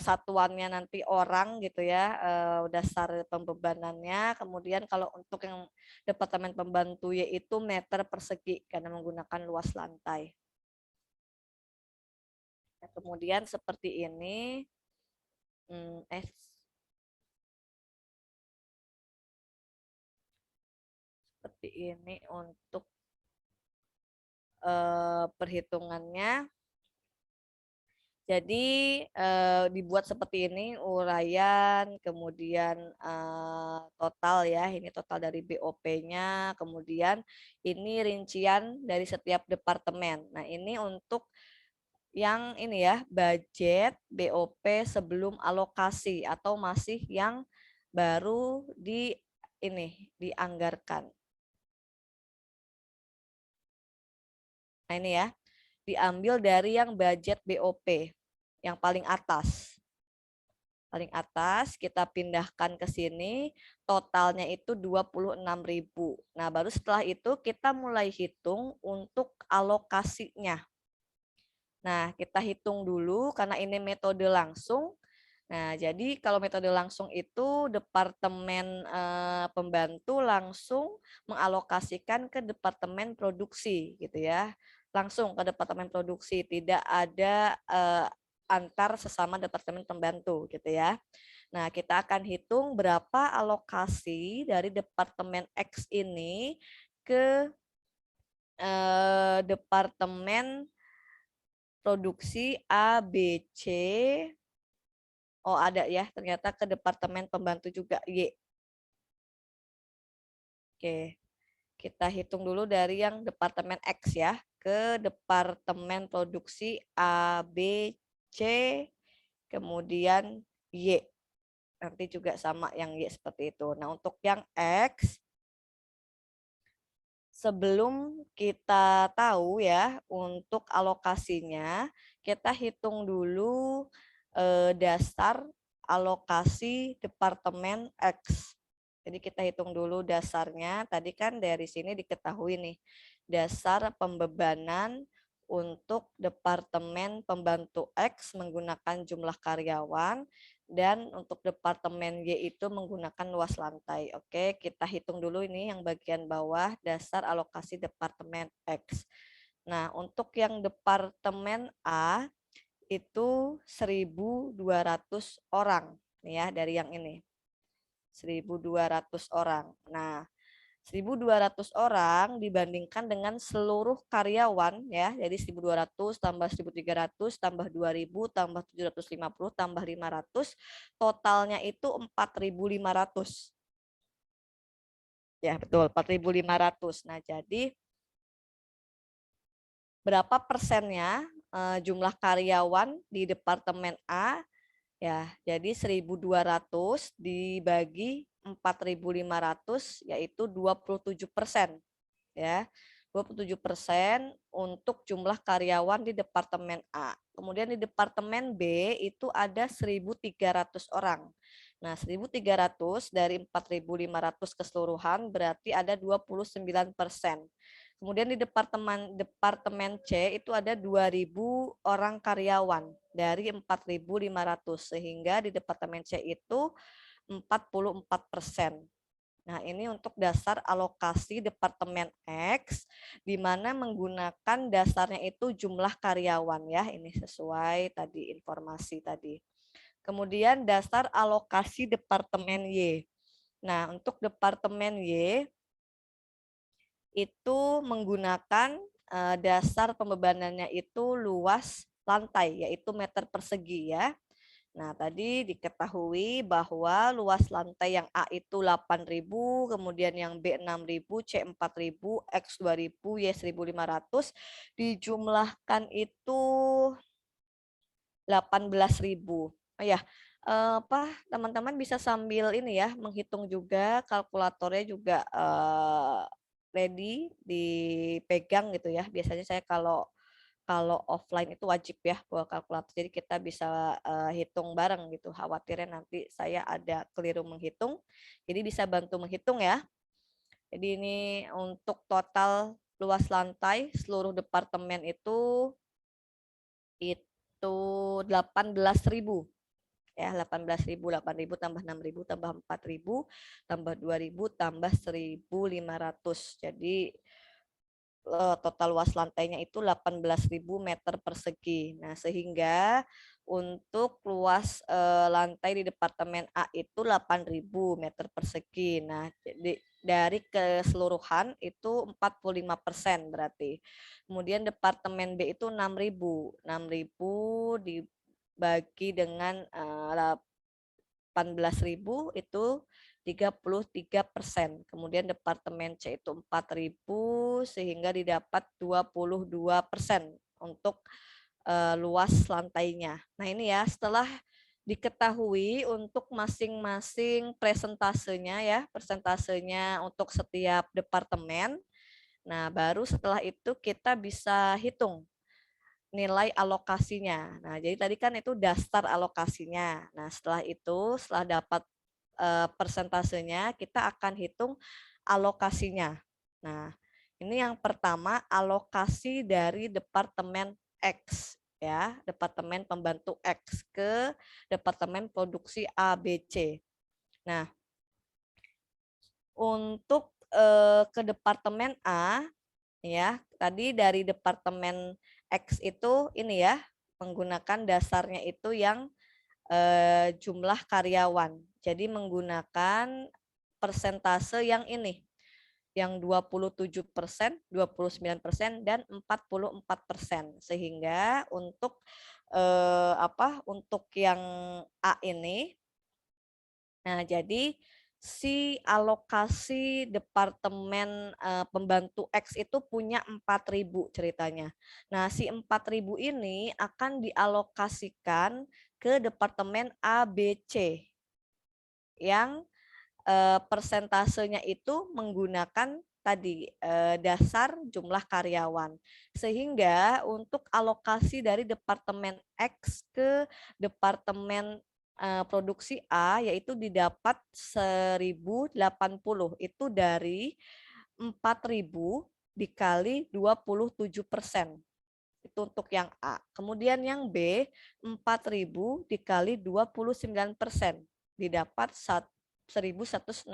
satuannya nanti orang gitu ya, dasar pembebanannya. Kemudian kalau untuk yang departemen pembantu Y itu meter persegi karena menggunakan luas lantai. Nah, kemudian seperti ini. Seperti ini untuk perhitungannya. Jadi dibuat seperti ini uraian, kemudian total ya, ini total dari BOP-nya, kemudian ini rincian dari setiap departemen. Nah ini untuk yang ini ya, budget BOP sebelum alokasi atau masih yang baru dianggarkan. Nah ini ya, diambil dari yang budget BOP yang paling atas. Paling atas kita pindahkan ke sini, totalnya itu 26.000. Nah, baru setelah itu kita mulai hitung untuk alokasinya. Nah, kita hitung dulu karena ini metode langsung. Nah, jadi kalau metode langsung itu departemen pembantu langsung mengalokasikan ke departemen produksi gitu ya. Langsung ke departemen produksi, tidak ada antar sesama departemen pembantu gitu ya. Nah, kita akan hitung berapa alokasi dari departemen X ini ke departemen produksi A, B, C. Oh, ada ya, ternyata ke departemen pembantu juga Y. Oke, kita hitung dulu dari yang departemen X ya, ke departemen produksi A, B, C, kemudian Y. Nanti juga sama yang Y seperti itu. Nah, untuk yang X, sebelum kita tahu ya untuk alokasinya, kita hitung dulu dasar alokasi departemen X. Jadi kita hitung dulu dasarnya. Tadi kan dari sini diketahui nih, dasar pembebanan untuk departemen pembantu X menggunakan jumlah karyawan, dan untuk departemen Y itu menggunakan luas lantai. Oke, kita hitung dulu ini yang bagian bawah, dasar alokasi departemen X. Nah, untuk yang departemen A itu 1.200 orang nih ya, dari yang ini. 1.200 orang. Nah, 1.200 orang dibandingkan dengan seluruh karyawan ya. Jadi 1.200 tambah 1.300 tambah 2.000 tambah 750 tambah 500, totalnya itu 4.500. Ya, betul, 4.500. Nah, jadi berapa persennya jumlah karyawan di departemen A? Ya, jadi 1.200 dibagi 4.500 yaitu 27%. Ya. 27% untuk jumlah karyawan di Departemen A. Kemudian di Departemen B itu ada 1.300 orang. Nah, 1.300 dari 4.500 keseluruhan berarti ada 29%. Kemudian di Departemen C itu ada 2.000 orang karyawan dari 4.500 sehingga di Departemen C itu 44%. Nah, ini untuk dasar alokasi Departemen X, di mana menggunakan dasarnya itu jumlah karyawan ya. Ini sesuai tadi informasi tadi. Kemudian dasar alokasi Departemen Y. Nah, untuk Departemen Y itu menggunakan dasar pembebanannya itu luas lantai, yaitu meter persegi ya. Nah, tadi diketahui bahwa luas lantai yang A itu 8.000, kemudian yang B 6.000, C 4.000, X 2.000, Y 1.500, dijumlahkan itu 18.000. Oh ya, teman-teman bisa sambil ini ya, menghitung juga, kalkulatornya juga ready dipegang gitu ya. Biasanya saya kalau offline itu wajib ya bawa kalkulator. Jadi kita bisa hitung bareng gitu. Khawatirnya nanti saya ada keliru menghitung. Jadi bisa bantu menghitung ya. Jadi ini untuk total luas lantai seluruh departemen itu 18.000. Ya, 18.000, 8.000 tambah 6.000 tambah 4.000 tambah 2.000 tambah 1.500. Jadi total luas lantainya itu 18.000 meter persegi. Nah, sehingga untuk luas lantai di Departemen A itu 8.000 meter persegi. Nah, jadi dari keseluruhan itu 45% berarti. Kemudian Departemen B itu 6.000. 6.000 dibagi dengan 18.000 itu 33%. Kemudian Departemen C itu 4.000 sehingga didapat 22% untuk luas lantainya. Nah, ini ya setelah diketahui untuk masing-masing presentasenya ya, persentasenya untuk setiap departemen. Nah, baru setelah itu kita bisa hitung nilai alokasinya. Nah, jadi tadi kan itu dasar alokasinya. Nah, setelah itu, setelah dapat persentasenya, kita akan hitung alokasinya. Nah, ini yang pertama alokasi dari Departemen X ya, Departemen Pembantu X ke Departemen Produksi A, B, C. Nah, untuk ke Departemen A ya, tadi dari Departemen X itu ini ya, menggunakan dasarnya itu yang jumlah karyawan. Jadi menggunakan persentase yang ini, yang 27%, 29%, dan 44%. Sehingga untuk untuk yang A ini, nah jadi si alokasi Departemen Pembantu X itu punya 4.000 ceritanya. Nah, si 4.000 ini akan dialokasikan ke Departemen A, B, C yang persentasenya itu menggunakan tadi dasar jumlah karyawan. Sehingga untuk alokasi dari Departemen X ke Departemen produksi A yaitu didapat 1.080. Itu dari 4.000 dikali 27%. Itu untuk yang A. Kemudian yang B 4.000 dikali 29%. Didapat 1.160.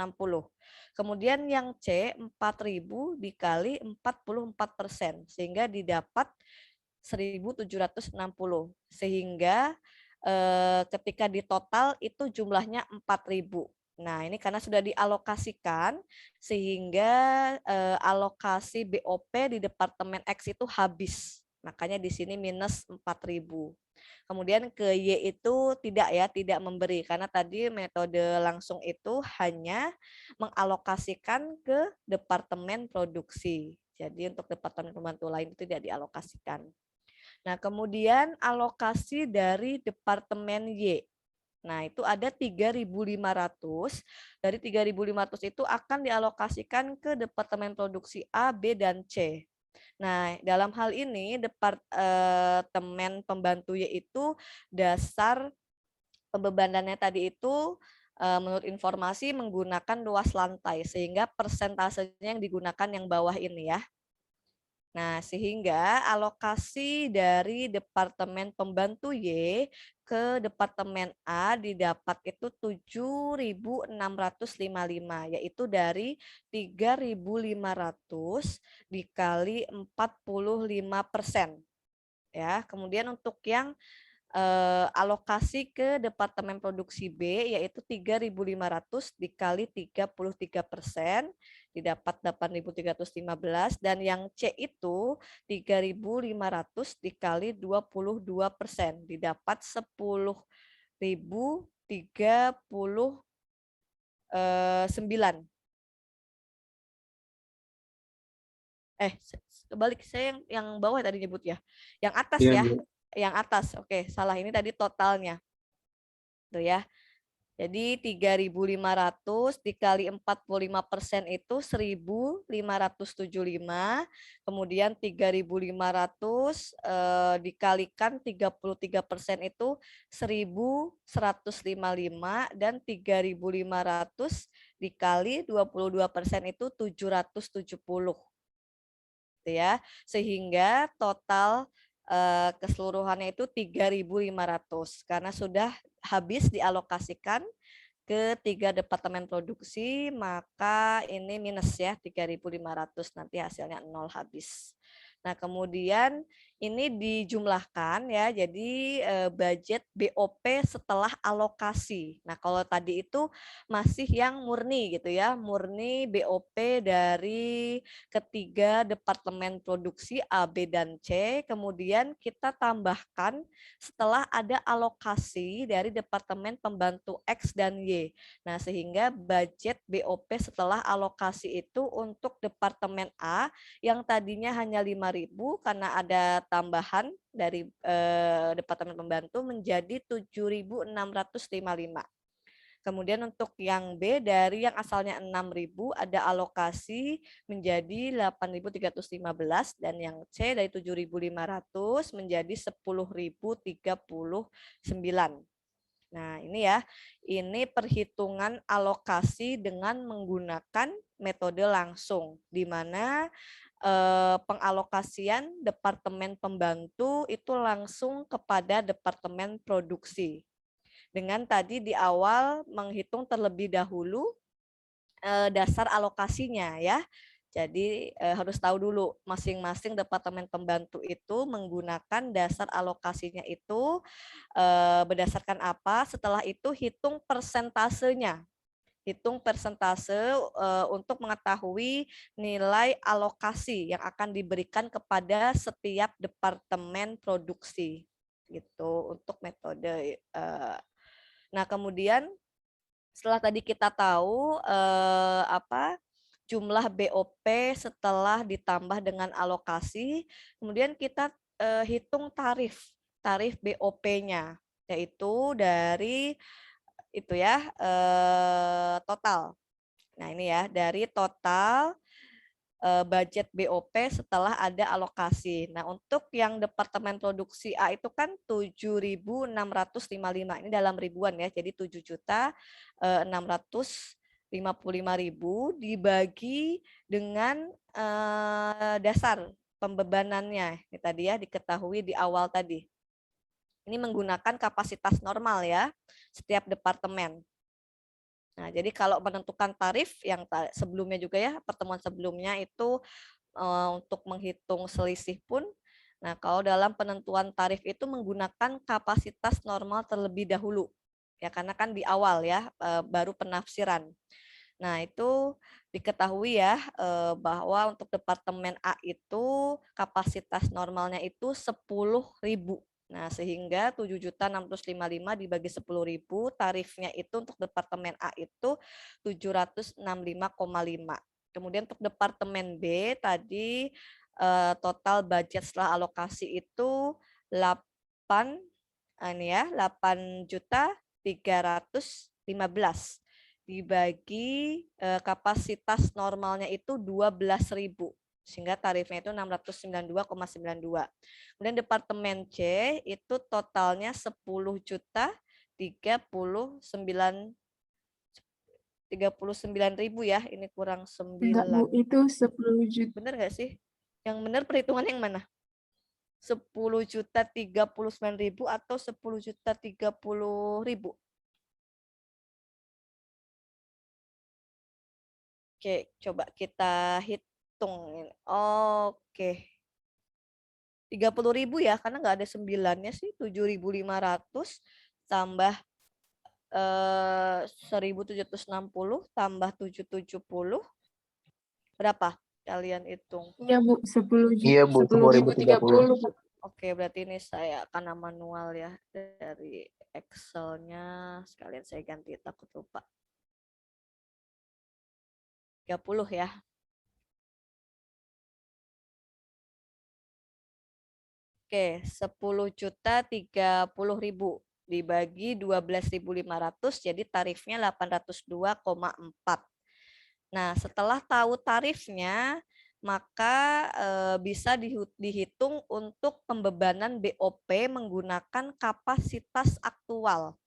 Kemudian yang C 4.000 dikali 44%. Sehingga didapat 1.760. Sehingga ketika di total itu jumlahnya 4.000. Nah, ini karena sudah dialokasikan sehingga alokasi BOP di Departemen X itu habis. Makanya di sini minus 4.000. Kemudian ke Y itu tidak memberi karena tadi metode langsung itu hanya mengalokasikan ke Departemen Produksi. Jadi untuk Departemen Pembantu lain itu tidak dialokasikan. Nah, kemudian alokasi dari Departemen Y. Nah, itu ada 3.500. Dari 3.500 itu akan dialokasikan ke Departemen Produksi A, B, dan C. Nah, dalam hal ini departemen pembantu yaitu dasar pembebanannya tadi itu menurut informasi menggunakan luas lantai sehingga persentasenya yang digunakan yang bawah ini ya. Nah, sehingga alokasi dari Departemen Pembantu Y ke Departemen A didapat itu 7.655, yaitu dari 3.500 dikali 45%. Ya, kemudian untuk yang alokasi ke Departemen Produksi B yaitu 3.500 dikali 33% didapat 8.315, dan yang C itu 3.500 dikali 22% didapat 10.039. Kebalik, saya yang bawah tadi nyebut ya. Yang atas Iya, ya. Bu. Yang atas. Oke, salah, ini tadi totalnya. Tuh ya. Jadi 3.500 dikali 45% itu 1.575. Kemudian 3.500 dikalikan 33% itu 1.155, dan 3.500 dikali 22% itu 770. Gitu ya. Sehingga total keseluruhannya itu 3.500 karena sudah habis dialokasikan ke 3 departemen produksi, maka ini minus ya 3.500, nanti hasilnya 0 habis. Nah, kemudian ini dijumlahkan ya, jadi budget BOP setelah alokasi. Nah, kalau tadi itu masih yang murni gitu ya, murni BOP dari ketiga departemen produksi A, B, dan C, kemudian kita tambahkan setelah ada alokasi dari departemen pembantu X dan Y. Nah, sehingga budget BOP setelah alokasi itu untuk departemen A yang tadinya hanya 5.000 karena ada tambahan dari departemen pembantu menjadi 7.655. Kemudian untuk yang B dari yang asalnya 6.000 ada alokasi menjadi 8.315, dan yang C dari 7.500 menjadi 10.039. Nah, ini ya, ini perhitungan alokasi dengan menggunakan metode langsung, di mana pengalokasian departemen pembantu itu langsung kepada departemen produksi. Dengan tadi di awal menghitung terlebih dahulu dasar alokasinya ya. Jadi harus tahu dulu masing-masing departemen pembantu itu menggunakan dasar alokasinya itu berdasarkan apa. Setelah itu hitung persentasenya. Hitung persentase untuk mengetahui nilai alokasi yang akan diberikan kepada setiap departemen produksi. Gitu untuk metode. Nah, kemudian setelah tadi kita tahu jumlah BOP setelah ditambah dengan alokasi, kemudian kita hitung tarif BOP-nya, yaitu dari itu ya total. Nah, ini ya dari total budget BOP setelah ada alokasi. Nah, untuk yang departemen produksi A itu kan 7.655. Ini dalam ribuan ya. Jadi 7.655.000 dibagi dengan dasar pembebanannya. Ini tadi ya diketahui di awal tadi. Ini menggunakan kapasitas normal ya setiap departemen. Nah, jadi kalau menentukan tarif yang sebelumnya juga ya, pertemuan sebelumnya itu untuk menghitung selisih pun, nah kalau dalam penentuan tarif itu menggunakan kapasitas normal terlebih dahulu. Ya, karena kan di awal ya, baru penafsiran. Nah, itu diketahui ya bahwa untuk departemen A itu kapasitas normalnya itu 10.000. Nah, sehingga 7.655 dibagi 10.000, tarifnya itu untuk departemen A itu 765,5. Kemudian untuk departemen B tadi total budget setelah alokasi itu 8 ini ya 8.315 dibagi kapasitas normalnya itu 12.000. Sehingga tarifnya itu 692,92. Kemudian departemen C itu totalnya 10.039.000 ya. Ini kurang 9. Enggak, Bu, itu 10 juta. Bener nggak sih? Yang benar perhitungan yang mana? 10.039.000 atau 10.030.000? Oke, coba kita hitung. Oke. 30.000 ya, karena nggak ada 9-nya sih. 7.500 tambah 1.760 tambah 770. Berapa? Kalian hitung. Iya, Bu, 10 juta. Iya, Bu, 10.030. Bu. Oke, berarti ini saya karena manual ya dari Excel-nya. Sekalian saya ganti, takut lupa. 30 ya. Oke, 10.030.000 dibagi 12.500 jadi tarifnya 802,4. Nah, setelah tahu tarifnya, maka bisa dihitung untuk pembebanan BOP menggunakan kapasitas aktual.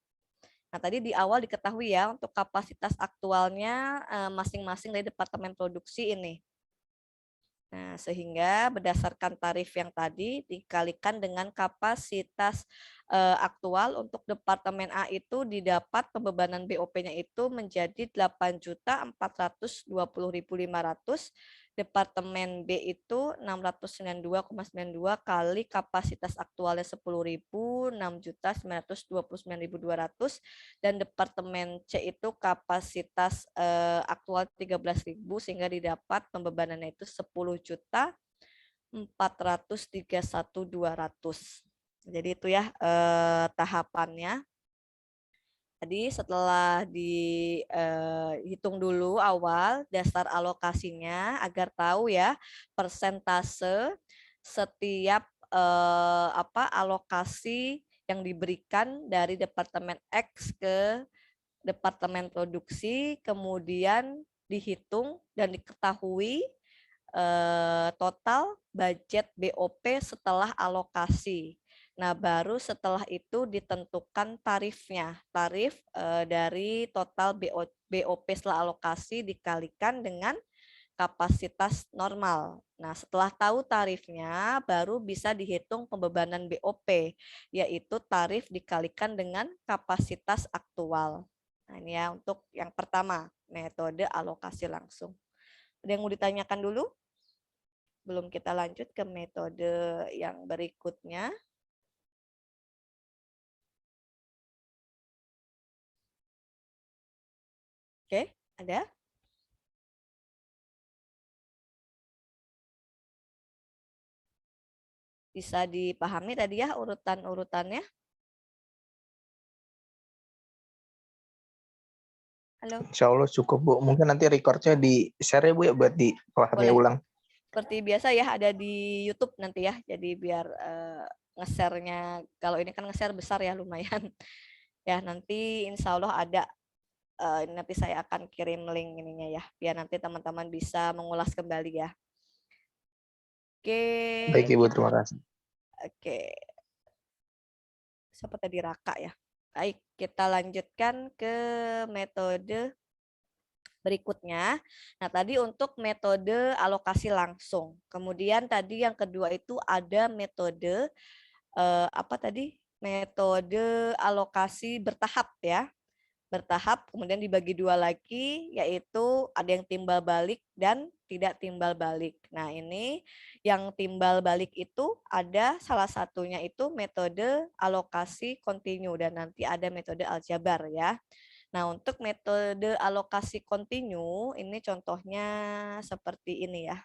Nah, tadi di awal diketahui ya untuk kapasitas aktualnya masing-masing dari departemen produksi ini. Nah, sehingga berdasarkan tarif yang tadi dikalikan dengan kapasitas aktual untuk departemen A itu didapat pembebanan BOP-nya itu menjadi 8.420.500, departemen B itu 692,92 kali kapasitas aktualnya 10.000, 6.929.200, dan departemen C itu kapasitas aktual 13.000 sehingga didapat pembebanannya itu 10.431.200. Jadi itu ya tahapannya. Tadi setelah dihitung dulu awal dasar alokasinya agar tahu ya persentase setiap alokasi yang diberikan dari departemen X ke departemen produksi, kemudian dihitung dan diketahui total budget BOP setelah alokasi. Nah, baru setelah itu ditentukan tarifnya. Tarif dari total BOP setelah alokasi dikalikan dengan kapasitas normal. Nah, setelah tahu tarifnya, baru bisa dihitung pembebanan BOP, yaitu tarif dikalikan dengan kapasitas aktual. Nah, ini ya untuk yang pertama, metode alokasi langsung. Ada yang mau ditanyakan dulu? Belum kita lanjut ke metode yang berikutnya. Oke, ada? Bisa dipahami tadi ya urutan-urutannya? Halo? Insya Allah cukup, Bu. Mungkin nanti recordnya di-share ya, Bu, ya, buat dipahami Boleh. ulang. Seperti biasa ya, ada di YouTube nanti ya. Jadi biar nge-share-nya, kalau ini kan nge-share besar ya, lumayan. Ya, nanti insya Allah ada. Nanti saya akan kirim link ininya ya, biar nanti teman-teman bisa mengulas kembali ya. Oke. Baik, Ibu. Terima kasih. Oke. Siapa tadi, Raka ya? Baik, kita lanjutkan ke metode berikutnya. Nah, tadi untuk metode alokasi langsung. Kemudian tadi yang kedua itu ada metode apa tadi? Metode alokasi bertahap ya. Bertahap, kemudian dibagi dua lagi, yaitu ada yang timbal balik dan tidak timbal balik. Nah, ini yang timbal balik itu ada salah satunya itu metode alokasi kontinu dan nanti ada metode aljabar ya. Nah, untuk metode alokasi kontinu ini contohnya seperti ini ya.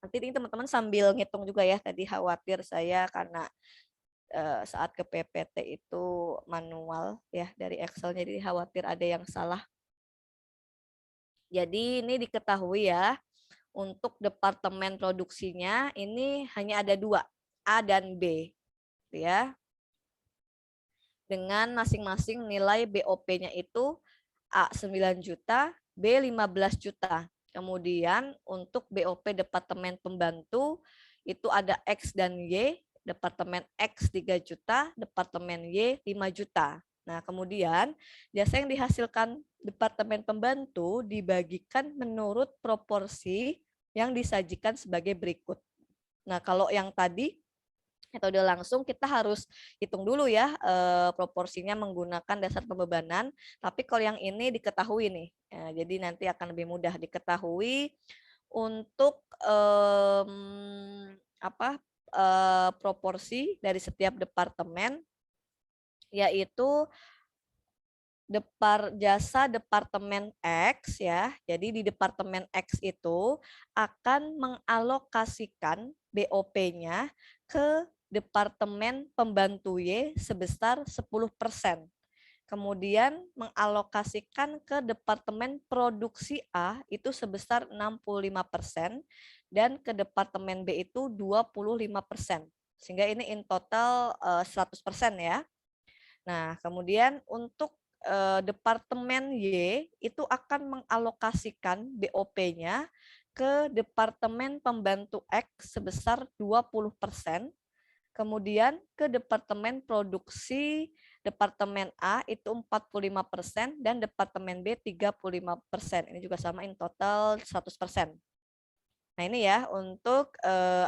Nanti ini teman-teman sambil ngitung juga ya, tadi khawatir saya karena saat ke PPT itu manual ya dari Excel, jadi khawatir ada yang salah. Jadi ini diketahui ya, untuk departemen produksinya ini hanya ada 2, A dan B ya. Dengan masing-masing nilai BOP-nya itu A 9 juta, B 15 juta. Kemudian untuk BOP Departemen Pembantu itu ada X dan Y, Departemen X 3 juta, Departemen Y 5 juta. Nah, kemudian jasa yang dihasilkan Departemen Pembantu dibagikan menurut proporsi yang disajikan sebagai berikut. Nah, kalau yang tadi metode langsung kita harus hitung dulu ya proporsinya menggunakan dasar pembebanan. Tapi kalau yang ini diketahui nih, jadi nanti akan lebih mudah diketahui untuk proporsi dari setiap departemen, yaitu jasa Departemen X ya. Jadi di Departemen X itu akan mengalokasikan BOP-nya ke Departemen Pembantu Y sebesar 10%. Kemudian mengalokasikan ke Departemen Produksi A itu sebesar 65% dan ke Departemen B itu 25%. Sehingga ini in total 100% ya. Nah, kemudian untuk Departemen Y itu akan mengalokasikan BOP-nya ke Departemen Pembantu X sebesar 20%, kemudian ke Departemen Produksi Departemen A itu 45% dan Departemen B 35%. Ini juga sama in total 100%. Nah, ini ya untuk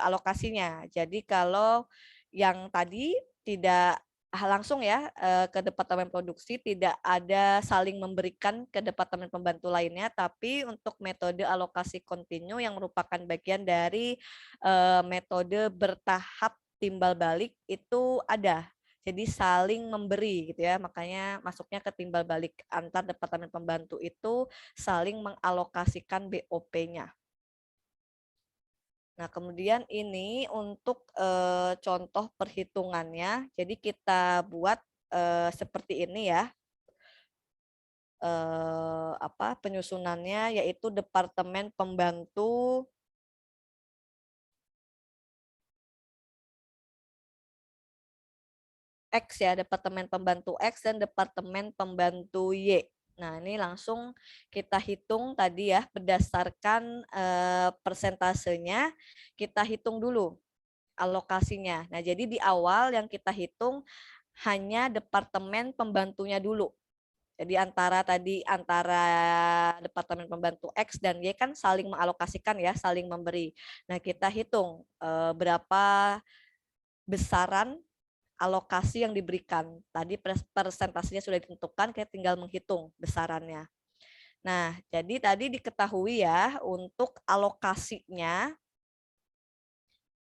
alokasinya. Jadi kalau yang tadi tidak langsung ya ke Departemen Produksi, tidak ada saling memberikan ke Departemen Pembantu lainnya, tapi untuk metode alokasi kontinu yang merupakan bagian dari metode bertahap timbal balik itu ada. Jadi saling memberi gitu ya, makanya masuknya ke timbal balik antar Departemen Pembantu itu saling mengalokasikan BOP-nya. Nah, kemudian ini untuk contoh perhitungannya. Jadi kita buat seperti ini ya. Penyusunannya yaitu Departemen Pembantu X ya, Departemen Pembantu X dan Departemen Pembantu Y. Nah, ini langsung kita hitung tadi ya, berdasarkan persentasenya, kita hitung dulu alokasinya. Nah, jadi di awal yang kita hitung hanya Departemen Pembantunya dulu. Jadi antara Departemen Pembantu X dan Y kan saling mengalokasikan ya, saling memberi. Nah, kita hitung berapa besaran alokasi yang diberikan. Tadi persentasenya sudah ditentukan, kita tinggal menghitung besarannya. Nah, jadi tadi diketahui ya untuk alokasinya.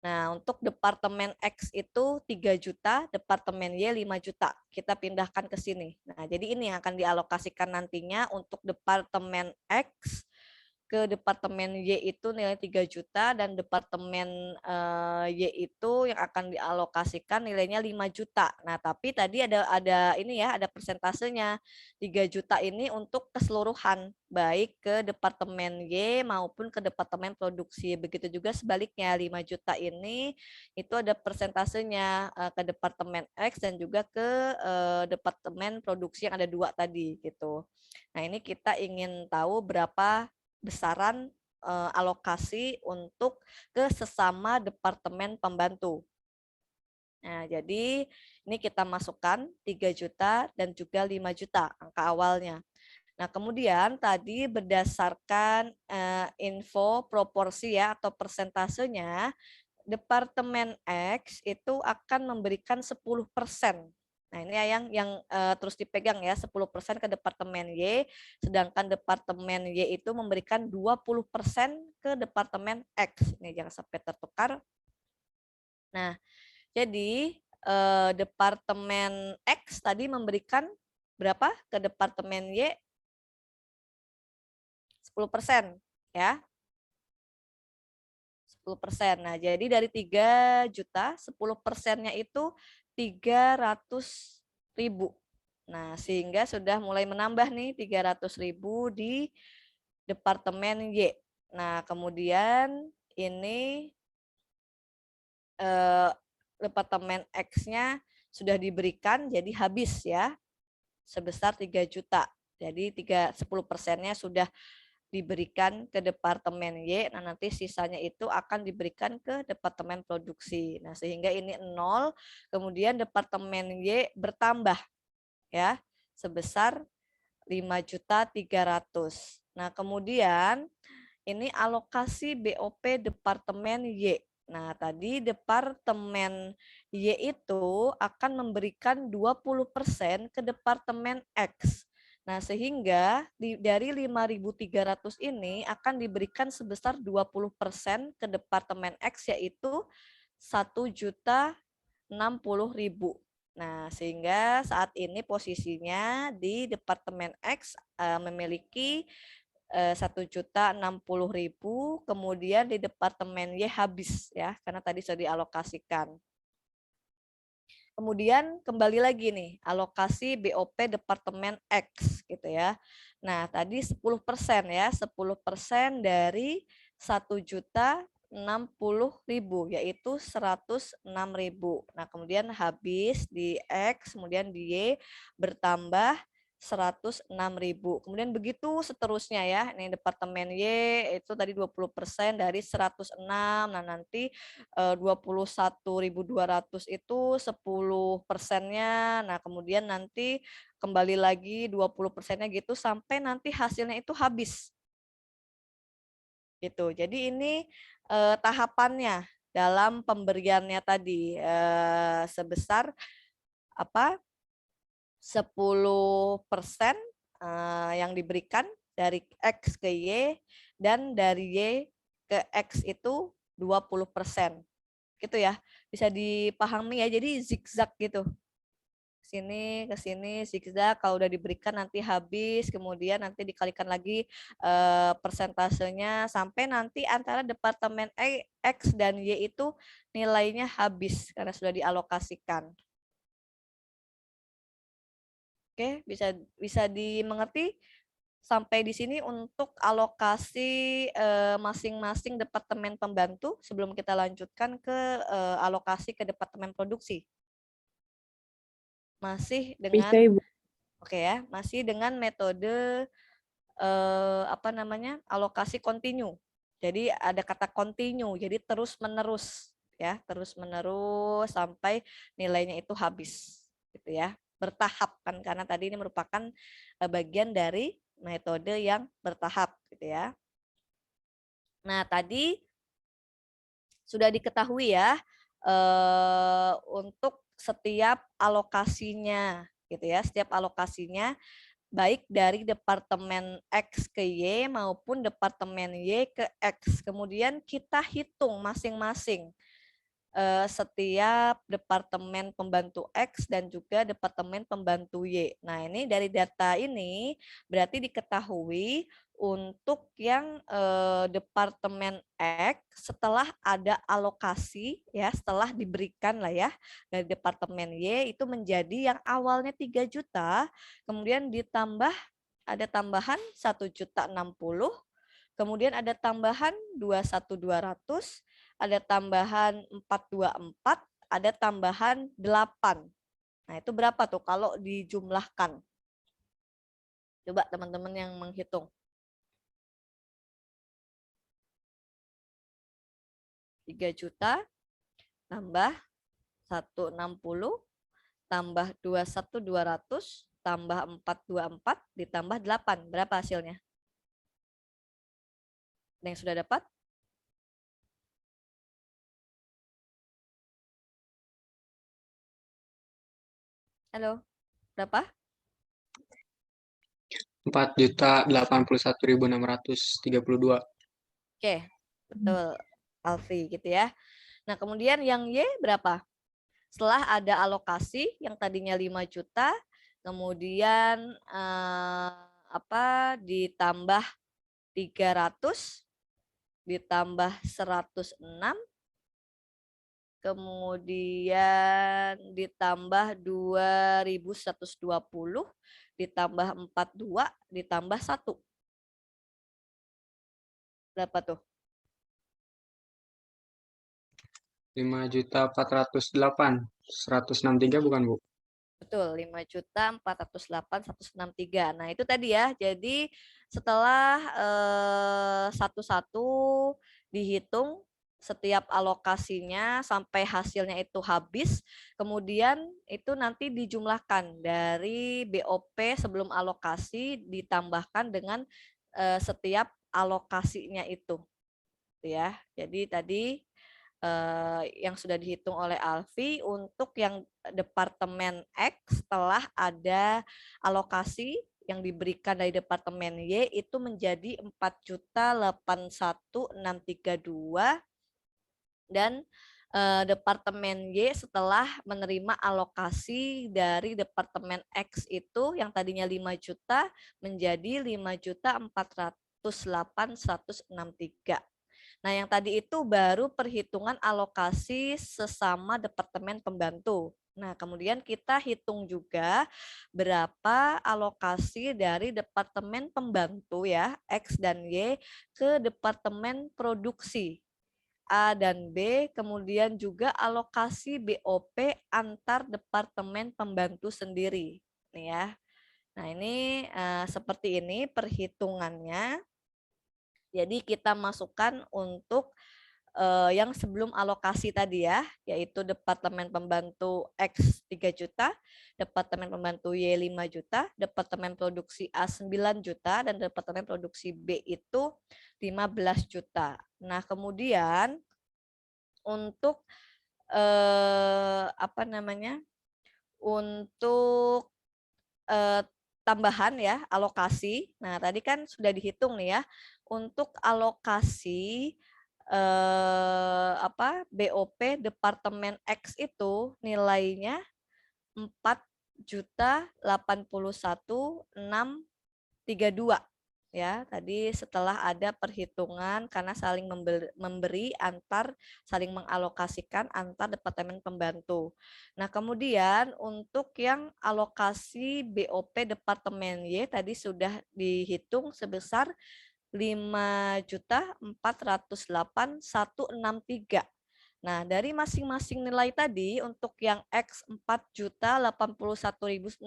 Nah, untuk Departemen X itu 3 juta, Departemen Y 5 juta. Kita pindahkan ke sini. Nah, jadi ini yang akan dialokasikan nantinya untuk Departemen X ke Departemen Y itu nilai 3 juta dan Departemen Y itu yang akan dialokasikan nilainya 5 juta. Nah, tapi tadi ada ini ya, ada persentasenya. 3 juta ini untuk keseluruhan, baik ke Departemen Y maupun ke Departemen Produksi. Begitu juga sebaliknya, 5 juta ini itu ada persentasenya ke Departemen X dan juga ke Departemen Produksi yang ada 2 tadi gitu. Nah, ini kita ingin tahu berapa besaran alokasi untuk ke sesama Departemen Pembantu. Nah, jadi ini kita masukkan 3 juta dan juga 5 juta angka awalnya. Nah, kemudian tadi berdasarkan info proporsi ya atau persentasenya, Departemen X itu akan memberikan 10%. Nah, ini yang terus dipegang ya, 10% ke Departemen Y, sedangkan Departemen Y itu memberikan 20% ke Departemen X. Ini jangan sampai tertukar. Nah, jadi Departemen X tadi memberikan berapa ke Departemen Y? 10% ya. 10%. Nah, jadi dari 3 juta, 10%-nya itu 300.000. Nah, sehingga sudah mulai menambah nih 300.000 di Departemen Y. Nah, kemudian ini Departemen X-nya sudah diberikan, jadi habis ya, sebesar 3 juta. Jadi 10%-nya sudah diberikan ke departemen Y. Nah, nanti sisanya itu akan diberikan ke departemen produksi. Nah, sehingga ini 0, kemudian departemen Y bertambah ya sebesar 5.300.000. Nah, kemudian ini alokasi BOP departemen Y. Nah, tadi departemen Y itu akan memberikan 20% ke departemen X. Nah, sehingga dari 5.300 ini akan diberikan sebesar 20% ke departemen X, yaitu 1.060.000. Nah, sehingga saat ini posisinya di departemen X memiliki 1.060.000, kemudian di departemen Y habis ya, karena tadi sudah dialokasikan. Kemudian kembali lagi nih, alokasi BOP departemen X gitu ya. Nah, tadi 10% ya, 10% dari 1.060.000 yaitu 106.000. Nah, kemudian habis di X, kemudian di Y bertambah 106.000. Kemudian begitu seterusnya ya. Ini departemen Y itu tadi 20% dari 106. Nah, nanti 21.200 itu 10%-nya. Nah, kemudian nanti kembali lagi 20%-nya gitu sampai nanti hasilnya itu habis. Gitu. Jadi ini tahapannya dalam pemberiannya tadi sebesar apa? 10% yang diberikan dari X ke Y dan dari Y ke X itu 20%. Gitu ya. Bisa dipahami ya. Jadi zigzag gitu. Sini ke sini zigzag, kalau udah diberikan nanti habis, kemudian nanti dikalikan lagi persentasenya sampai nanti antara departemen X dan Y itu nilainya habis karena sudah dialokasikan. Oke, bisa dimengerti sampai di sini untuk alokasi masing-masing departemen pembantu sebelum kita lanjutkan ke alokasi ke departemen produksi. Masih dengan Bisa, Ibu. oke ya, masih dengan metode alokasi kontinu. Jadi ada kata kontinu, jadi terus-menerus ya, terus-menerus sampai nilainya itu habis gitu ya. Bertahap kan karena tadi ini merupakan bagian dari metode yang bertahap gitu ya. Nah, tadi sudah diketahui ya untuk setiap alokasinya gitu ya, setiap alokasinya baik dari departemen X ke Y maupun departemen Y ke X. Kemudian kita hitung masing-masing setiap departemen pembantu X dan juga departemen pembantu Y. Nah, ini dari data ini berarti diketahui untuk yang departemen X setelah ada alokasi ya, setelah diberikan lah ya dari departemen Y itu menjadi yang awalnya 3 juta, kemudian ditambah ada tambahan 1.060.000, kemudian ada tambahan 21.200, ada tambahan 424, ada tambahan 8. Nah, itu berapa tuh kalau dijumlahkan? Coba teman-teman yang menghitung. 3 juta tambah 160 tambah 21.200 tambah 424 ditambah 8. Berapa hasilnya? Ada yang sudah dapat? Halo, berapa? 4.081.632. Oke, betul Alfi gitu ya. Nah, kemudian yang Y berapa? Setelah ada alokasi yang tadinya 5 juta, kemudian ditambah 300, ditambah 106, kemudian ditambah 2.120, ditambah 42, ditambah 1. Berapa tuh? 5.408.163 bukan, Bu? Betul, 5.408.163. Nah, itu tadi ya. Jadi setelah satu-satu dihitung setiap alokasinya sampai hasilnya itu habis, kemudian itu nanti dijumlahkan dari BOP sebelum alokasi ditambahkan dengan setiap alokasinya itu. Ya. Jadi tadi yang sudah dihitung oleh Alfi untuk yang Departemen X setelah ada alokasi yang diberikan dari Departemen Y itu menjadi 4.081.632 dan Departemen Y setelah menerima alokasi dari Departemen X itu yang tadinya 5 juta menjadi 5.408.163. Nah, yang tadi itu baru perhitungan alokasi sesama departemen pembantu. Nah, kemudian kita hitung juga berapa alokasi dari departemen pembantu ya, X dan Y ke departemen produksi A dan B, kemudian juga alokasi BOP antar departemen pembantu sendiri. Nih ya. Nah, ini seperti ini perhitungannya. Jadi kita masukkan untuk yang sebelum alokasi tadi ya, yaitu Departemen Pembantu X 3 juta, Departemen Pembantu Y 5 juta, Departemen Produksi A 9 juta, dan Departemen Produksi B itu 15 juta. Nah, kemudian untuk apa namanya? Untuk tambahan ya, alokasi. Nah, tadi kan sudah dihitung nih ya. Untuk alokasi BOP Departemen X itu nilainya 4.081.632 ya. Tadi setelah ada perhitungan karena saling memberi antar saling mengalokasikan antar departemen pembantu. Nah, kemudian untuk yang alokasi BOP Departemen Y tadi sudah dihitung sebesar 5.408.163. Nah, dari masing-masing nilai tadi untuk yang X 4.081.632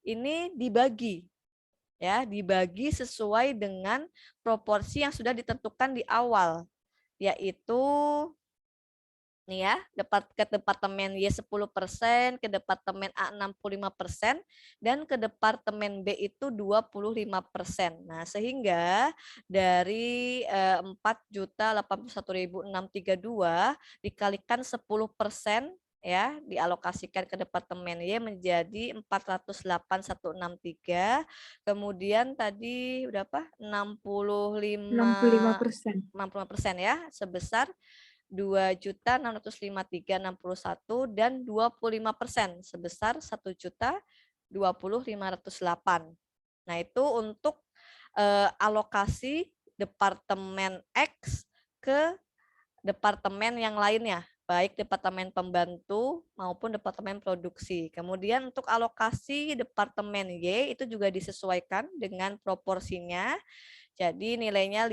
ini dibagi ya, dibagi sesuai dengan proporsi yang sudah ditentukan di awal, yaitu nih ya, ke departemen Y 10%, ke departemen A 65%, dan ke departemen B itu 25%. Nah, sehingga dari 4.081.632 dikalikan 10% ya, dialokasikan ke departemen Y menjadi 408.163. Kemudian tadi udah apa? 65%. 65% ya, sebesar 2.653.61 dan 25% sebesar 1.20.508. Nah, itu untuk alokasi departemen X ke departemen yang lainnya, baik departemen pembantu maupun departemen produksi. Kemudian untuk alokasi departemen Y itu juga disesuaikan dengan proporsinya. Jadi nilainya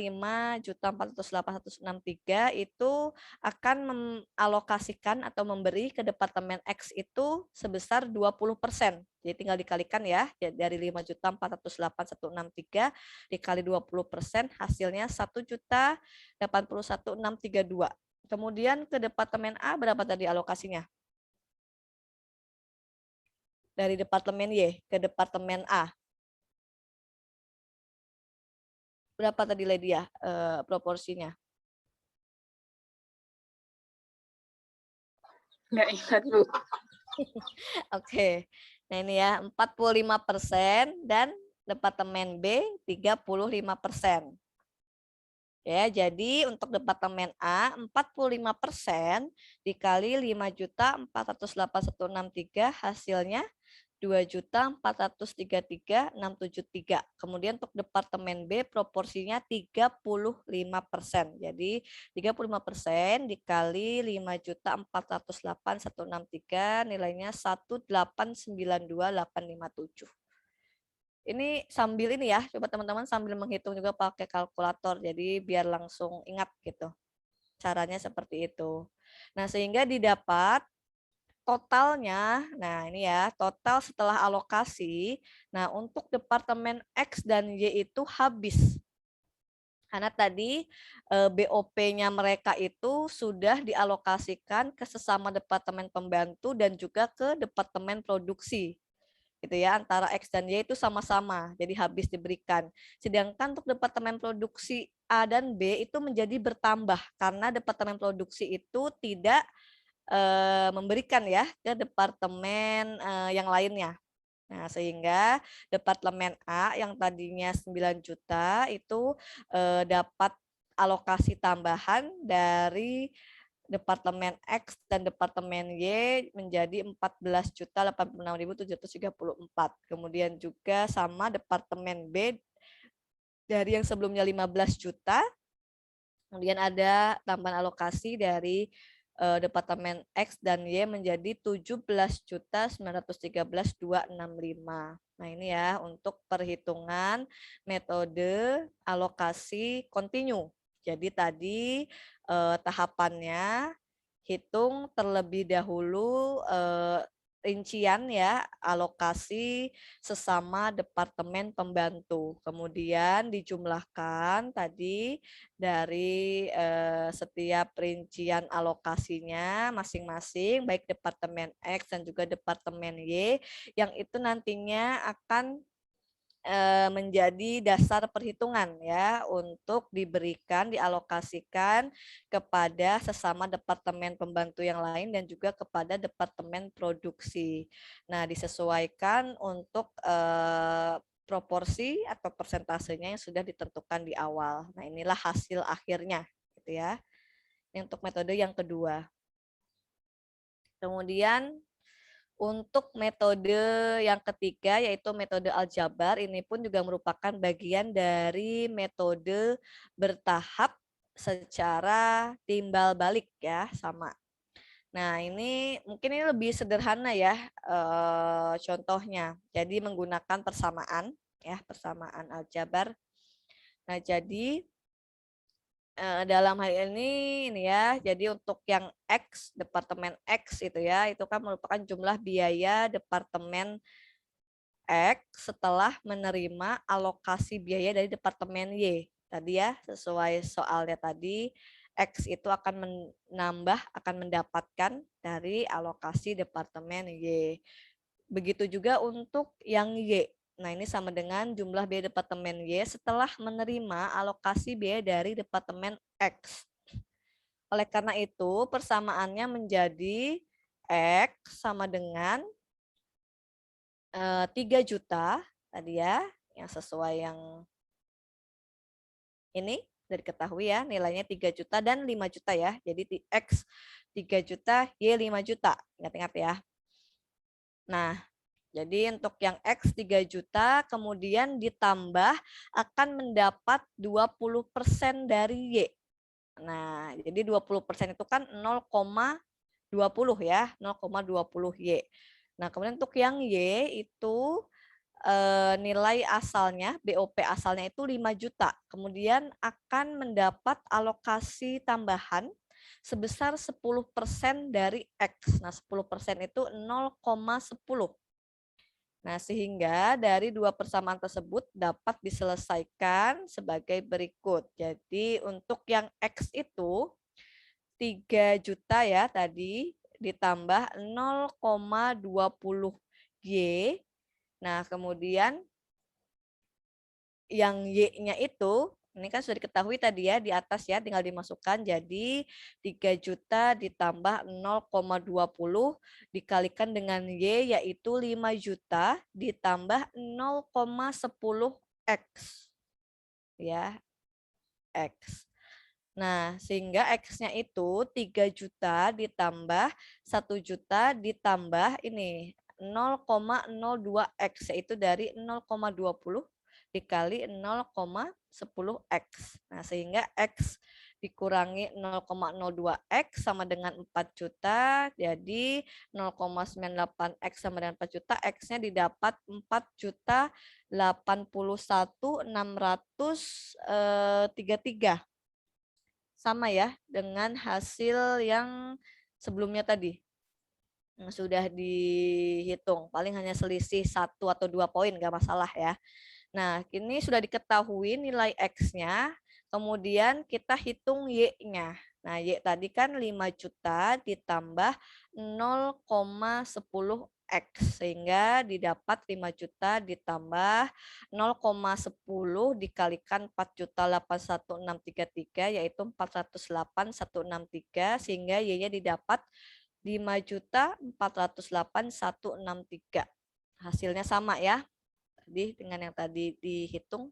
5.408.163 itu akan mengalokasikan atau memberi ke departemen X itu sebesar 20%. Jadi tinggal dikalikan ya, dari 5.408.163 dikali 20%, hasilnya 1.081.632. Kemudian ke departemen A berapa tadi alokasinya? Dari departemen Y ke departemen A. Berapa tadi Ledia proporsinya? Nggak ingat, Bu. Oke. Nah, ini ya 45% dan departemen B 35%. Ya, jadi untuk departemen A 45% dikali 5.408.163 hasilnya 2.433.673. Kemudian untuk departemen B proporsinya 35%. Jadi 35% dikali 5.408.163 nilainya 1.892.857. Ini sambil ini ya, coba teman-teman sambil menghitung juga pakai kalkulator. Jadi biar langsung ingat gitu. Caranya seperti itu. Nah, sehingga didapat totalnya, nah ini ya, total setelah alokasi, nah untuk departemen X dan Y itu habis. Karena tadi BOP-nya mereka itu sudah dialokasikan ke sesama departemen pembantu dan juga ke departemen produksi. Gitu ya, antara X dan Y itu sama-sama, jadi habis diberikan. Sedangkan untuk departemen produksi A dan B itu menjadi bertambah karena departemen produksi itu tidak memberikan ya ke departemen yang lainnya. Nah, sehingga departemen A yang tadinya 9 juta itu dapat alokasi tambahan dari departemen X dan departemen Y menjadi 14.086.734. Kemudian juga sama departemen B dari yang sebelumnya 15 juta. Kemudian ada tambahan alokasi dari departemen X dan Y menjadi 17.913.265. Nah, ini ya untuk perhitungan metode alokasi kontinu. Jadi tadi tahapannya hitung terlebih dahulu rincian ya alokasi sesama departemen pembantu. Kemudian dijumlahkan tadi dari setiap rincian alokasinya masing-masing baik departemen X dan juga departemen Y yang itu nantinya akan menjadi dasar perhitungan ya untuk diberikan dialokasikan kepada sesama departemen pembantu yang lain dan juga kepada departemen produksi. Nah, disesuaikan untuk proporsi atau persentasenya yang sudah ditentukan di awal. Nah, inilah hasil akhirnya gitu ya. Ini untuk metode yang kedua. Kemudian untuk metode yang ketiga yaitu metode aljabar, ini pun juga merupakan bagian dari metode bertahap secara timbal balik ya, sama. Nah, ini mungkin ini lebih sederhana ya contohnya. Jadi menggunakan persamaan ya, persamaan aljabar. Nah, jadi dalam hal ini ya, jadi untuk yang X, departemen X itu ya, itu kan merupakan jumlah biaya departemen X setelah menerima alokasi biaya dari departemen Y. Tadi ya, sesuai soalnya tadi, X itu akan menambah, akan mendapatkan dari alokasi departemen Y. Begitu juga untuk yang Y. Nah, ini sama dengan jumlah biaya departemen Y setelah menerima alokasi biaya dari departemen X. Oleh karena itu, persamaannya menjadi X sama dengan 3 juta tadi ya, yang sesuai yang ini sudah diketahui ya, nilainya 3 juta dan 5 juta ya. Jadi X 3 juta, Y 5 juta. Ingat-ingat ya. Nah, jadi untuk yang X 3 juta kemudian ditambah akan mendapat 20% dari Y. Nah, jadi 20% itu kan 0,20 ya, 0,20 Y. Nah, kemudian untuk yang Y itu nilai asalnya, BOP asalnya itu 5 juta. Kemudian akan mendapat alokasi tambahan sebesar 10% dari X. Nah, 10% itu 0,10. Nah, sehingga dari dua persamaan tersebut dapat diselesaikan sebagai berikut. Jadi untuk yang X itu 3 juta ya tadi ditambah 0,20 Y. Nah, kemudian yang Y-nya itu ini kan sudah diketahui tadi ya di atas ya, tinggal dimasukkan. Jadi 3 juta ditambah 0,20 dikalikan dengan Y yaitu 5 juta ditambah 0,10 X. Ya, X. Nah, sehingga X-nya itu 3 juta ditambah 1 juta ditambah ini 0,02 X, yaitu dari 0,20 dikali 0,10 X. Nah, sehingga X dikurangi 0,02 X sama dengan 4 juta, jadi 0,98 X sama dengan 4 juta, X-nya didapat 4.081.633. Sama ya dengan hasil yang sebelumnya tadi. sudah dihitung. Paling hanya selisih 1 atau 2 poin, nggak masalah ya. Nah, ini sudah diketahui nilai X-nya, kemudian kita hitung Y-nya. Nah, Y tadi kan 5 juta ditambah 0,10 X, sehingga didapat 5 juta ditambah 0,10 dikalikan 4.81633, yaitu 408.163, sehingga Y-nya didapat 5.408.163. Hasilnya sama ya, tadi dengan yang tadi dihitung.